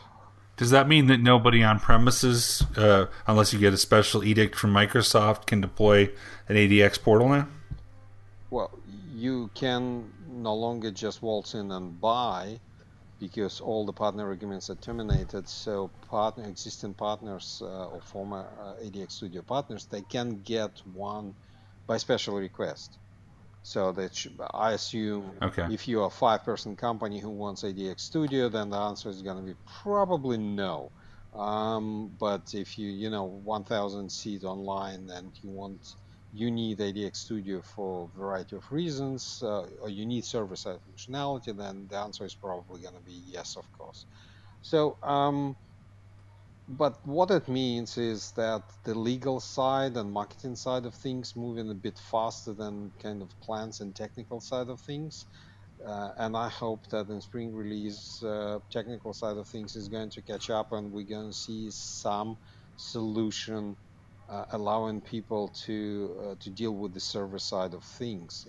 Does that mean that nobody on premises, unless you get a special edict from Microsoft, can deploy an ADX portal now? Well, you can no longer just waltz in and buy because all the partner agreements are terminated. So existing partners or former ADX Studio partners, they can get one by special request. So I assume if you're a 5-person company who wants ADX Studio, then the answer is going to be probably no. But if you 1,000 seat online and you need ADX Studio for a variety of reasons, or you need server-side functionality, then the answer is probably going to be yes, of course. So, but what it means is that the legal side and marketing side of things moving a bit faster than kind of plans and technical side of things. And I hope that in spring release, technical side of things is going to catch up and we're going to see some solution allowing people to deal with the server side of things,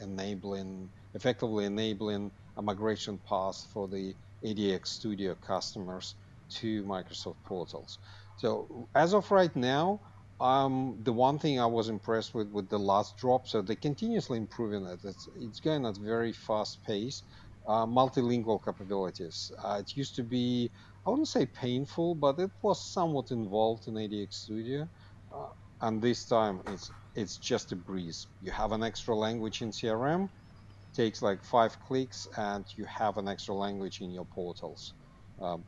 effectively enabling a migration path for the ADX Studio customers to Microsoft portals. So as of right now, the one thing I was impressed with the last drop, so they're continuously improving it. It's going at very fast pace. Multilingual capabilities. It used to be, I wouldn't say painful, but it was somewhat involved in ADX Studio. And this time it's just a breeze. You have an extra language in CRM, takes like 5 clicks, and you have an extra language in your portals.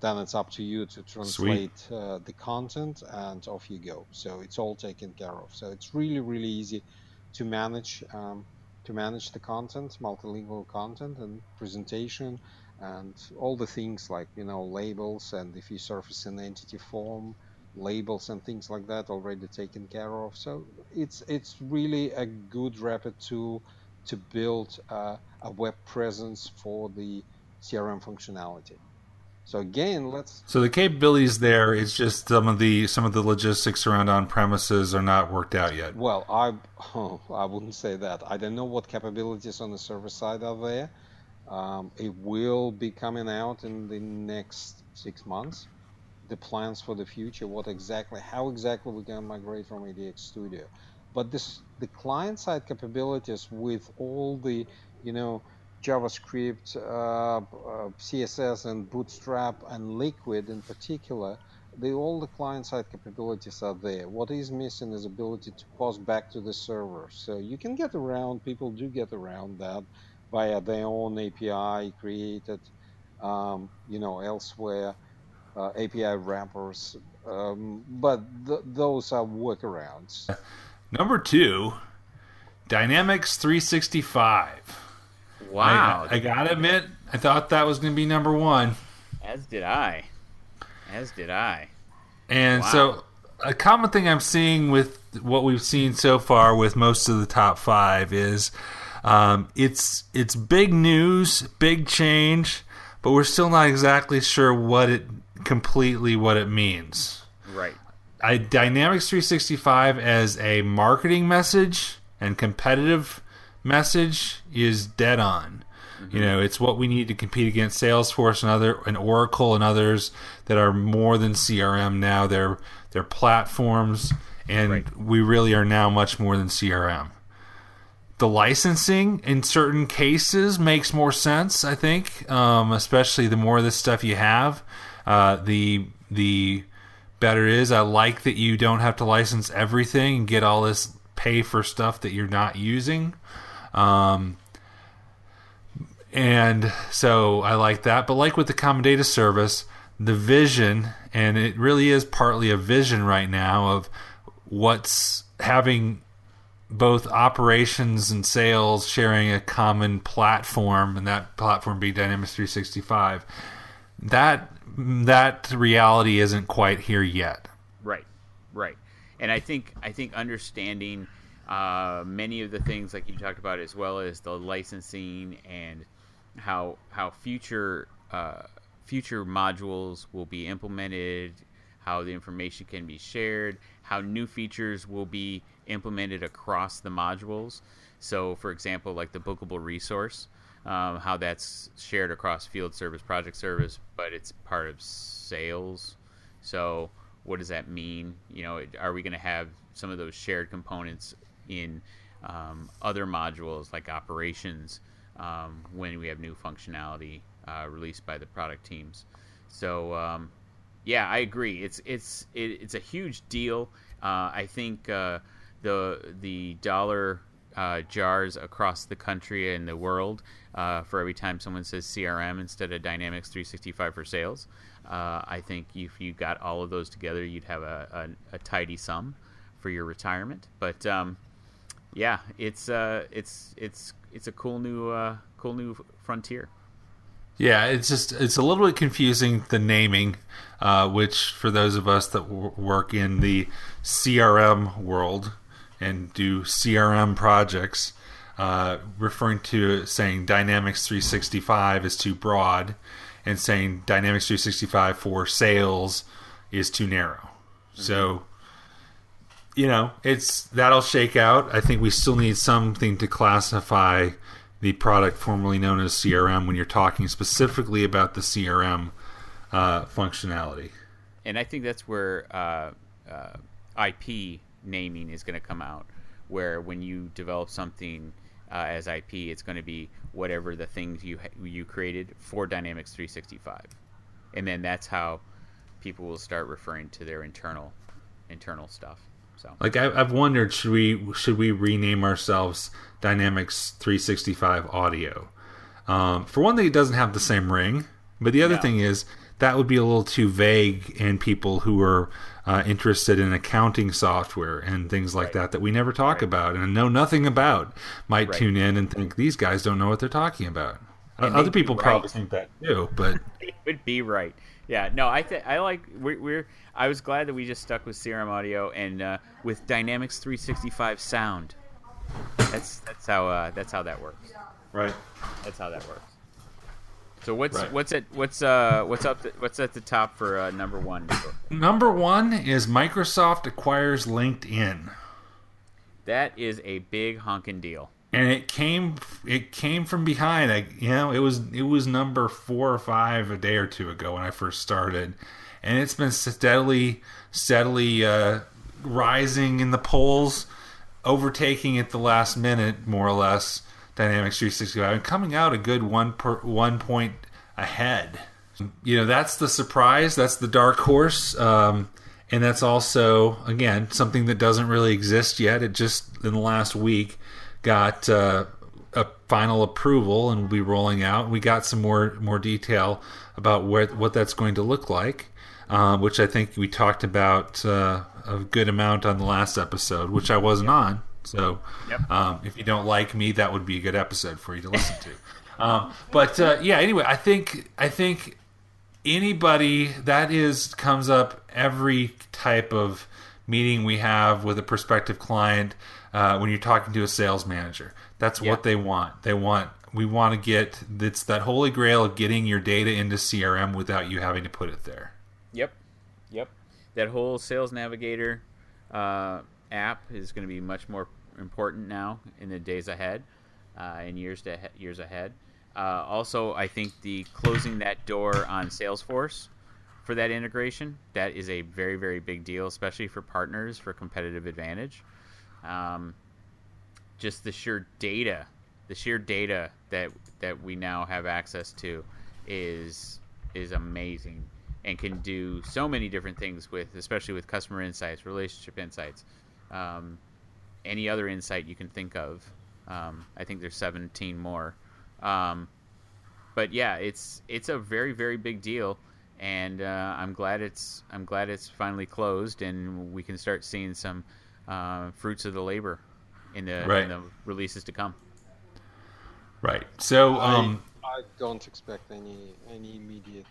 Then it's up to you to translate the content, and off you go. So it's all taken care of. So it's really, really easy to manage the content, multilingual content and presentation, and all the things like labels, and if you surface an entity form, labels and things like that already taken care of. So it's really a good rapid tool to build a web presence for the CRM functionality. So again, So the capabilities there, it's just some of the logistics around on premises are not worked out yet. Well, I wouldn't say that. I don't know what capabilities on the server side are there. It will be coming out in the next 6 months. The plans for the future, how exactly we can migrate from ADX Studio. But the client side capabilities with all the JavaScript, CSS, and Bootstrap, and Liquid in particular, all the client-side capabilities are there. What is missing is ability to pass back to the server. So you can people do get around that via their own API created, elsewhere, API wrappers, but those are workarounds. Number 2, Dynamics 365. Wow. I gotta admit, I thought that was going to be number 1. As did I. As did I. And Wow. so a common thing I'm seeing with what we've seen so far with most of the top 5 is it's big news, big change, but we're still not exactly sure what it means. Right. Dynamics 365 as a marketing message and competitive message is dead on. Mm-hmm. It's what we need to compete against Salesforce and Oracle and others that are more than CRM now. They're platforms, and we really are now much more than CRM. The licensing in certain cases makes more sense, I think, especially the more of this stuff you have, the better it is. I like that you don't have to license everything and get all this pay for stuff that you're not using. And so I like that. But like with the Common Data Service, the vision, and it really is partly a vision right now of what's having both operations and sales sharing a common platform, and that platform be Dynamics 365. That reality isn't quite here yet. Right. And I think understanding many of the things like you talked about, as well as the licensing and how future modules will be implemented, how the information can be shared, how new features will be implemented across the modules. So, for example, like the bookable resource, how that's shared across field service, project service, but it's part of sales. So what does that mean? Are we going to have some of those shared components in other modules like operations when we have new functionality released by the product teams? So yeah, I agree. It's a huge deal. I think the dollar jars across the country and the world for every time someone says CRM instead of Dynamics 365 for sales. I think if you got all of those together, you'd have a tidy sum for your retirement. But yeah, it's a cool new frontier. Yeah, it's a little bit confusing, the naming, which for those of us that work in the CRM world and do CRM projects, referring to saying Dynamics 365 is too broad, and saying Dynamics 365 for sales is too narrow. Mm-hmm. So, that'll shake out. I think we still need something to classify the product formerly known as CRM when you're talking specifically about the CRM functionality. And I think that's where IP naming is going to come out, where when you develop something as IP, it's going to be whatever the things you created for Dynamics 365, and then that's how people will start referring to their internal stuff. So, like, I've wondered, should we rename ourselves Dynamics 365 Audio? For one thing, it doesn't have the same ring, but the other thing is that would be a little too vague, and people who are interested in accounting software and things like that we never talk about and know nothing about might tune in and think these guys don't know what they're talking about. Other people probably think that too, but it would be right. Yeah, no, I was glad that we just stuck with CRM Audio and with Dynamics 365 Sound. That's how that works. Right. That's how that works. So what's at the top for number one? Number one is Microsoft acquires LinkedIn. That is a big honking deal. And it came from behind. It was number 4 or 5 a day or two ago when I first started, and it's been steadily rising in the polls, overtaking at the last minute more or less Dynamics 365, and coming out a good 1 point ahead. That's the surprise. That's the dark horse. And that's also, again, something that doesn't really exist yet. It just, in the last week, got a final approval and will be rolling out. We got some more detail about what that's going to look like, which I think we talked about a good amount on the last episode, which I wasn't on. So if you don't like me, that would be a good episode for you to listen to. But anyway, I think anybody that comes up every type of meeting we have with a prospective client. When you're talking to a sales manager, that's what they want. We want to get, it's that holy grail of getting your data into CRM without you having to put it there. Yep. That whole Sales Navigator app is going to be much more important now in the days ahead, in years ahead. Also, I think the closing that door on Salesforce for that integration, that is a very, very big deal, especially for partners for competitive advantage. Just the sheer data that we now have access to is amazing, and can do so many different things especially with customer insights, relationship insights, any other insight you can think of. I think there's 17 more. But yeah, it's a very, very big deal, and I'm glad it's finally closed, and we can start seeing some fruits of the labor in the releases to come. Right. So I don't expect any immediate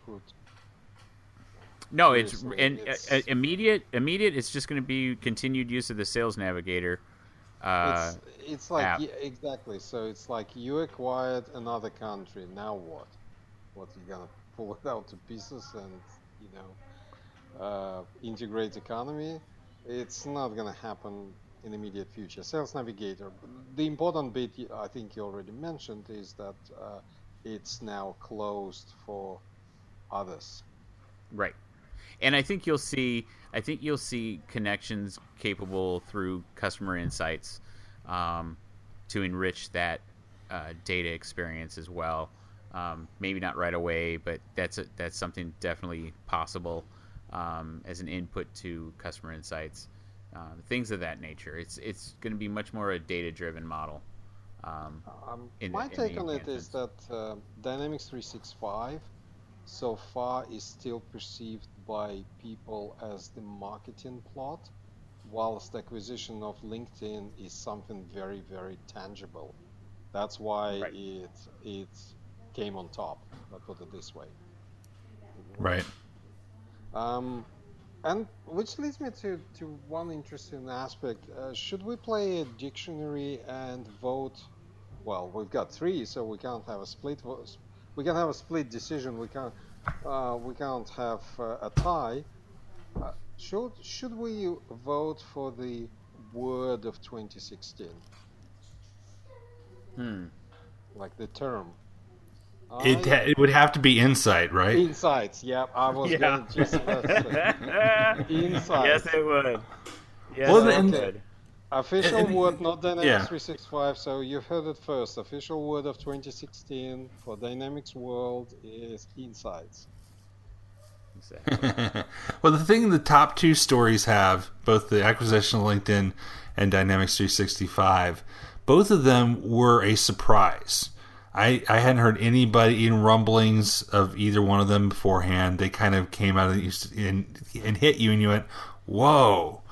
fruit. No, it's immediate. It's just going to be continued use of the Sales Navigator. It's like app. Yeah, exactly. So it's like you acquired another country. Now what? What, you gonna pull it out to pieces and integrate economy? It's not gonna happen in the immediate future. Sales Navigator. The important bit I think you already mentioned is that it's now closed for others. Right. And I think you'll see connections capable through customer insights to enrich that data experience as well. Maybe not right away, but that's something definitely possible as an input to customer insights, things of that nature. It's going to be much more a data-driven model. My take on it is that Dynamics 365 so far is still perceived by people as the marketing plot, whilst acquisition of LinkedIn is something very, very tangible. That's why it came on top, I'll put it this way. Right. And which leads me to one interesting aspect. Should we play a dictionary and vote? Well, we've got 3, so we can't have a split vote. We can have a split decision. We can't have a tie. Should we vote for the word of 2016? Like the term. It would have to be insight, right? Insights. Yeah, I was going to just insight. Yes, it would. Yes, Well, it and- would. Official word, not Dynamics Yeah. 365. So you heard it first. Official word of 2016 for Dynamics World is insights. Exactly. Well, the thing the top 2 stories have, both the acquisition of LinkedIn and Dynamics 365, both of them were a surprise. I hadn't heard anybody, even rumblings of either one of them beforehand. They kind of came out and hit you, and you went, whoa.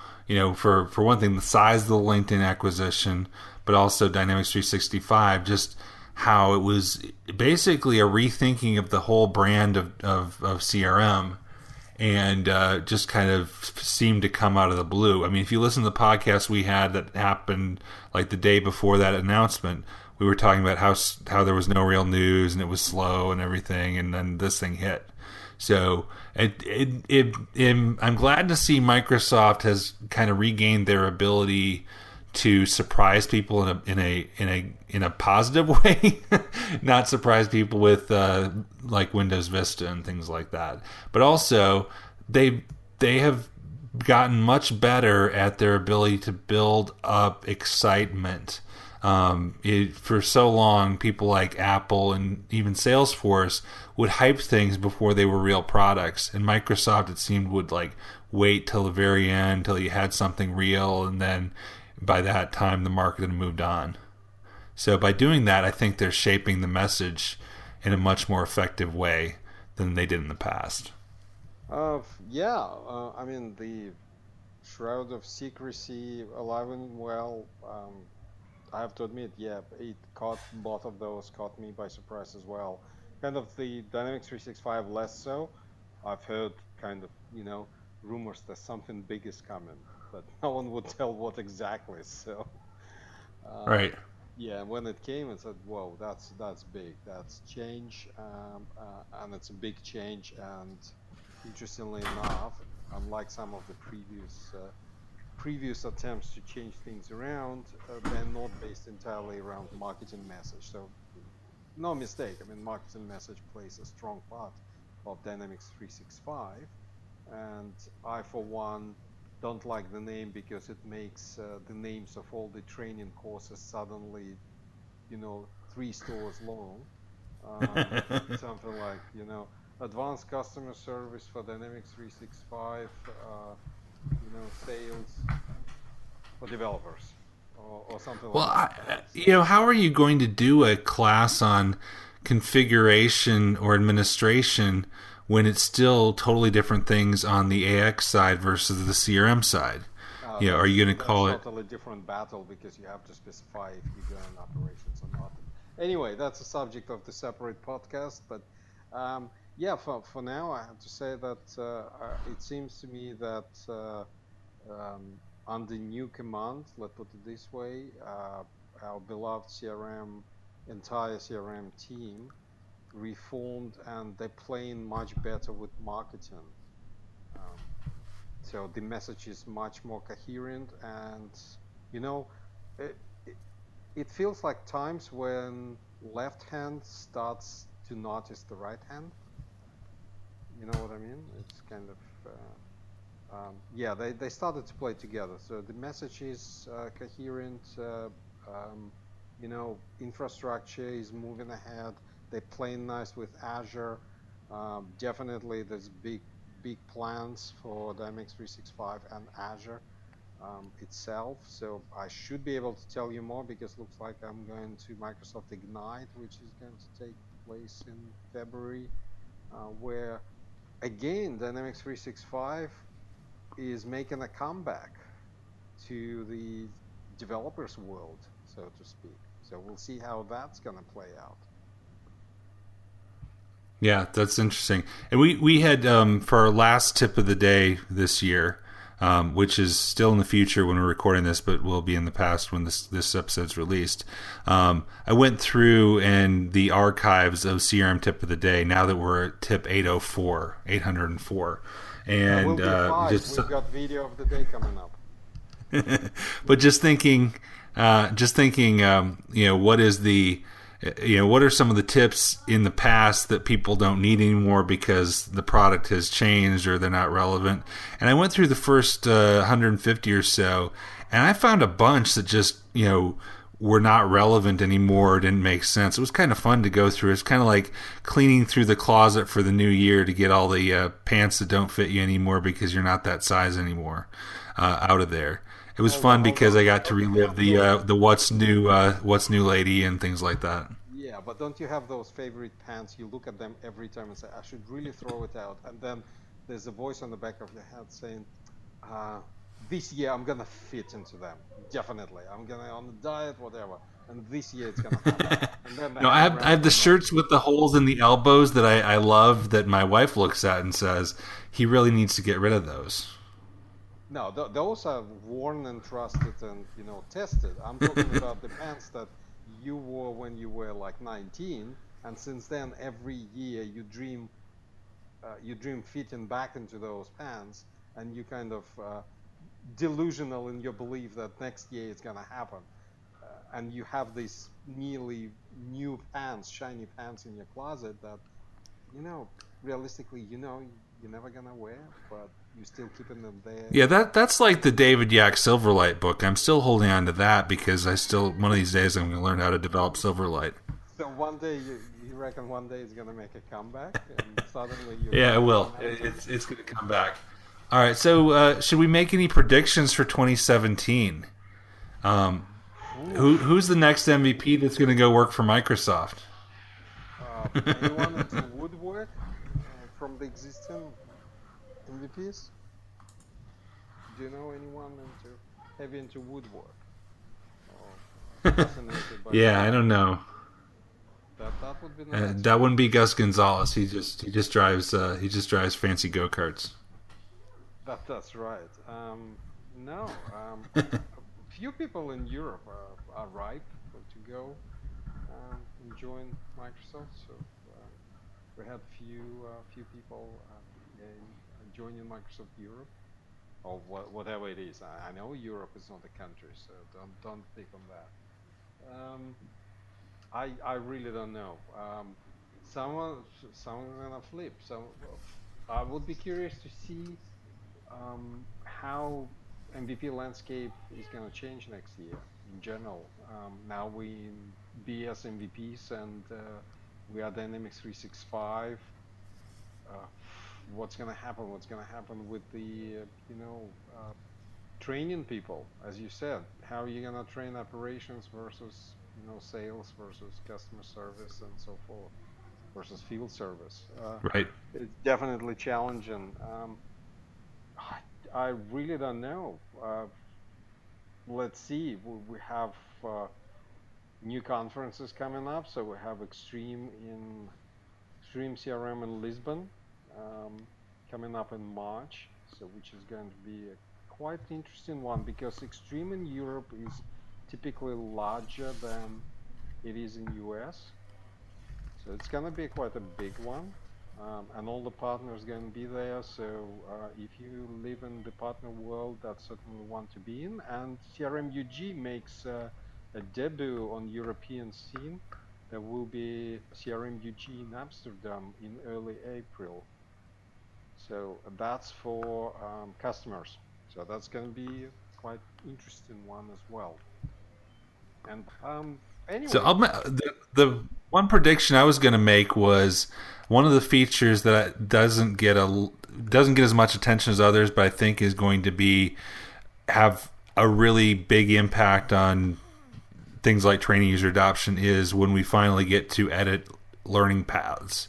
For one thing, the size of the LinkedIn acquisition, but also Dynamics 365, just how it was basically a rethinking of the whole brand of CRM, and just kind of seemed to come out of the blue. I mean, if you listen to the podcast we had that happened like the day before that announcement, we were talking about how there was no real news and it was slow and everything, and then this thing hit. So I'm glad to see Microsoft has kind of regained their ability to surprise people in a positive way, not surprise people with like Windows Vista and things like that. But also they have gotten much better at their ability to build up excitement. For so long, people like Apple and even Salesforce would hype things before they were real products, and Microsoft, it seemed, would like wait till the very end till you had something real, and then by that time the market had moved on. So by doing that, I think they're shaping the message in a much more effective way than they did in the past. I mean, the shroud of secrecy, alive and well. I have to admit, it caught both of those, caught me by surprise as well. kind of the Dynamics 365 less so. I've heard kind of, rumors that something big is coming, but no one would tell what exactly. So, right. Yeah, when it came, I said, "Whoa, that's big. That's change, and it's a big change." And interestingly enough, unlike some of the previous attempts to change things around, they're not based entirely around marketing message. So, no mistake. I mean, marketing message plays a strong part of Dynamics 365, and I, for one, don't like the name because it makes the names of all the training courses suddenly, 3 stores long. Something like, advanced customer service for Dynamics 365, sales for developers, or something like that. How are you going to do a class on configuration or administration when it's still totally different things on the AX side versus the CRM side? Are you going to call it? Totally different battle because you have to specify if you're doing operations or not. Anyway, that's a subject of the separate podcast. But for now, I have to say that it seems to me that under new command, let's put it this way, our beloved entire CRM team reformed, and they're playing much better with marketing. So the message is much more coherent, and it feels like times when left hand starts to notice the right hand. You know what I mean? It's kind of they started to play together. So the message is coherent. Infrastructure is moving ahead. They're playing nice with Azure. Definitely, there's big plans for Dynamics 365 and Azure itself. So I should be able to tell you more because it looks like I'm going to Microsoft Ignite, which is going to take place in February, where again Dynamics 365 is making a comeback to the developers world, so to speak. So we'll see how that's going to play out. Yeah, that's interesting. And we had for our last tip of the day this year, which is still in the future when we're recording this, but will be in the past when this episode's released. I went through and the archives of CRM tip of the day. Now that we're at tip 804, and we'll we've got video of the day coming up. But just thinking, what is the what are some of the tips in the past that people don't need anymore because the product has changed or they're not relevant? And I went through the first 150 or so, and I found a bunch that just, were not relevant anymore, didn't make sense. It was kind of fun to go through. It's kind of like cleaning through the closet for the new year to get all the pants that don't fit you anymore because you're not that size anymore out of there. It was fun because I got to relive the what's new lady and things like that. Yeah, but don't you have those favorite pants? You look at them every time and say, I should really throw it out. And then there's a voice on the back of your head saying, this year I'm going to fit into them. Definitely. I'm going to on the diet, whatever. And this year it's going to happen. And then I have the shirts with the holes in the elbows that I love that my wife looks at and says, he really needs to get rid of those. No, those are worn and trusted and tested. I'm talking about the pants that you wore when you were like 19, and since then every year you dream fitting back into those pants, and you kind of delusional in your belief that next year it's gonna happen, and you have these nearly new pants, shiny pants in your closet that realistically you're never gonna wear, but you're still keeping them there. Yeah, that's like the David Yak Silverlight book. I'm still holding on to that because one of these days I'm going to learn how to develop Silverlight. So one day, you reckon one day it's going to make a comeback, and suddenly yeah, it will. It's going to come back. All right, so should we make any predictions for 2017? Who's the next MVP that's going to go work for Microsoft? Anyone into woodwork from the existing MVPs? Do you know anyone heavy into woodwork? Yeah, I don't know. That would be nice. That wouldn't be Gus Gonzalez. He just drives fancy go-karts. That's right. No, few people in Europe are ripe to go and join Microsoft. So we had few people joining Microsoft Europe, or whatever it is. I know Europe is not a country, so don't think on that. I really don't know. Someone gonna flip. So I would be curious to see how MVP landscape is going to change next year in general. Now we be as MVPs and we are Dynamics 365. What's going to happen? What's going to happen with the training people? As you said, how are you going to train operations versus sales versus customer service and so forth versus field service? Right. It's definitely challenging. I really don't know. Let's see. We have new conferences coming up. So we have Extreme CRM in Lisbon coming up in March. So which is going to be a quite interesting one because Extreme in Europe is typically larger than it is in US. So it's going to be quite a big one. And all the partners are going to be there. So if you live in the partner world, that's certainly one to be in. And CRM UG makes a debut on European scene. There will be CRM UG in Amsterdam in early April. So that's for customers. So that's going to be quite interesting one as well. And anyway. So the one prediction I was going to make was one of the features that doesn't get as much attention as others, but I think is going to have a really big impact on things like training user adoption is when we finally get to edit learning paths.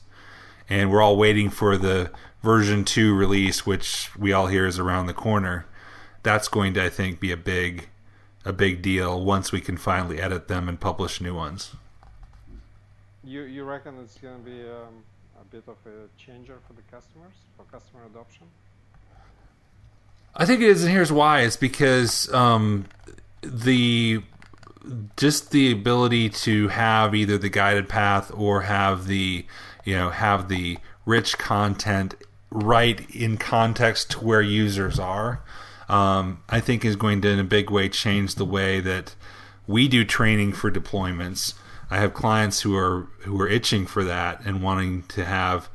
And we're all waiting for the version 2 release, which we all hear is around the corner. That's going to, I think, be a big deal once we can finally edit them and publish new ones. You reckon it's going to be a bit of a changer for the customers, for customer adoption? I think it is, and here's why. It's because the ability to have either the guided path or have the rich content right in context to where users are, I think is going to in a big way change the way that we do training for deployments. I have clients who are itching for that and wanting to have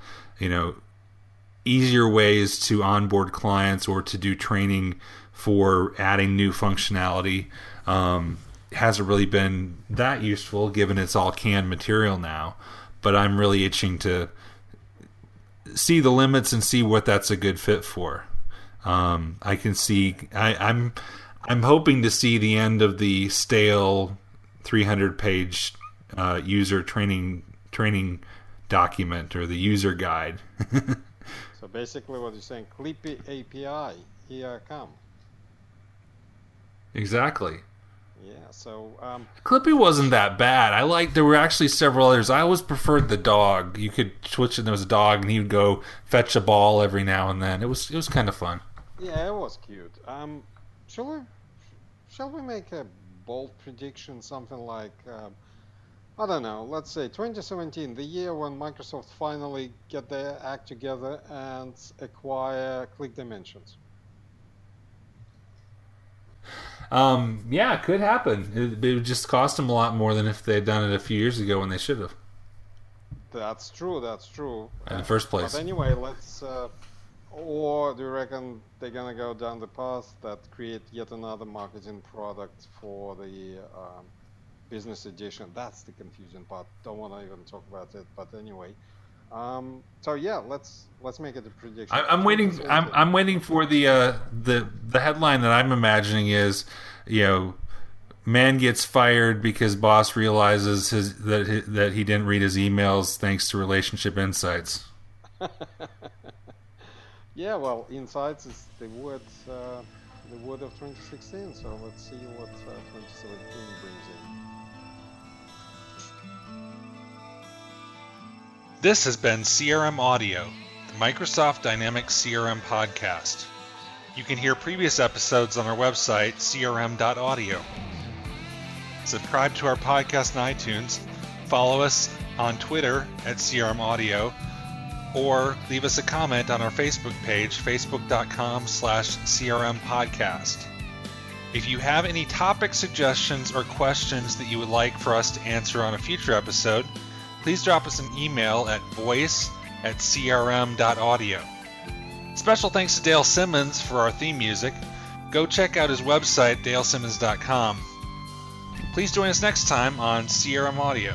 easier ways to onboard clients or to do training for adding new functionality. Hasn't really been that useful given it's all canned material now, but I'm really itching to see the limits and see what that's a good fit for. I can see I'm hoping to see the end of the stale 300-page user training document or the user guide. So basically what you're saying, Clippy API, here I come. Exactly. Yeah, so Clippy wasn't that bad. There were actually several others. I always preferred the dog. You could switch and there was a dog and he would go fetch a ball every now and then. It was kind of fun. Yeah, it was cute. Shall we make a bold prediction, something like I don't know, let's say 2017, the year when Microsoft finally get their act together and acquire ClickDimensions. Yeah, it could happen. It would just cost them a lot more than if they had done it a few years ago when they should have. That's true. In the first place. But anyway, let's... or do you reckon they're going to go down the path that create yet another marketing product for the business edition? That's the confusing part. Don't want to even talk about it. But anyway... so yeah, let's make it a prediction. I'm waiting. I'm waiting for the headline that I'm imagining is, man gets fired because boss realizes that he didn't read his emails thanks to Relationship Insights. Yeah, well, Insights is the word of 2016. So let's see what 2017 brings in. This has been CRM Audio, the Microsoft Dynamics CRM podcast. You can hear previous episodes on our website, crm.audio. Subscribe to our podcast on iTunes, follow us on Twitter at CRM Audio, or leave us a comment on our Facebook page, facebook.com/CRM podcast. If you have any topic suggestions or questions that you would like for us to answer on a future episode, please drop us an email at voice@crm.audio. Special thanks to Dale Simmons for our theme music. Go check out his website, dalesimmons.com. Please join us next time on CRM Audio.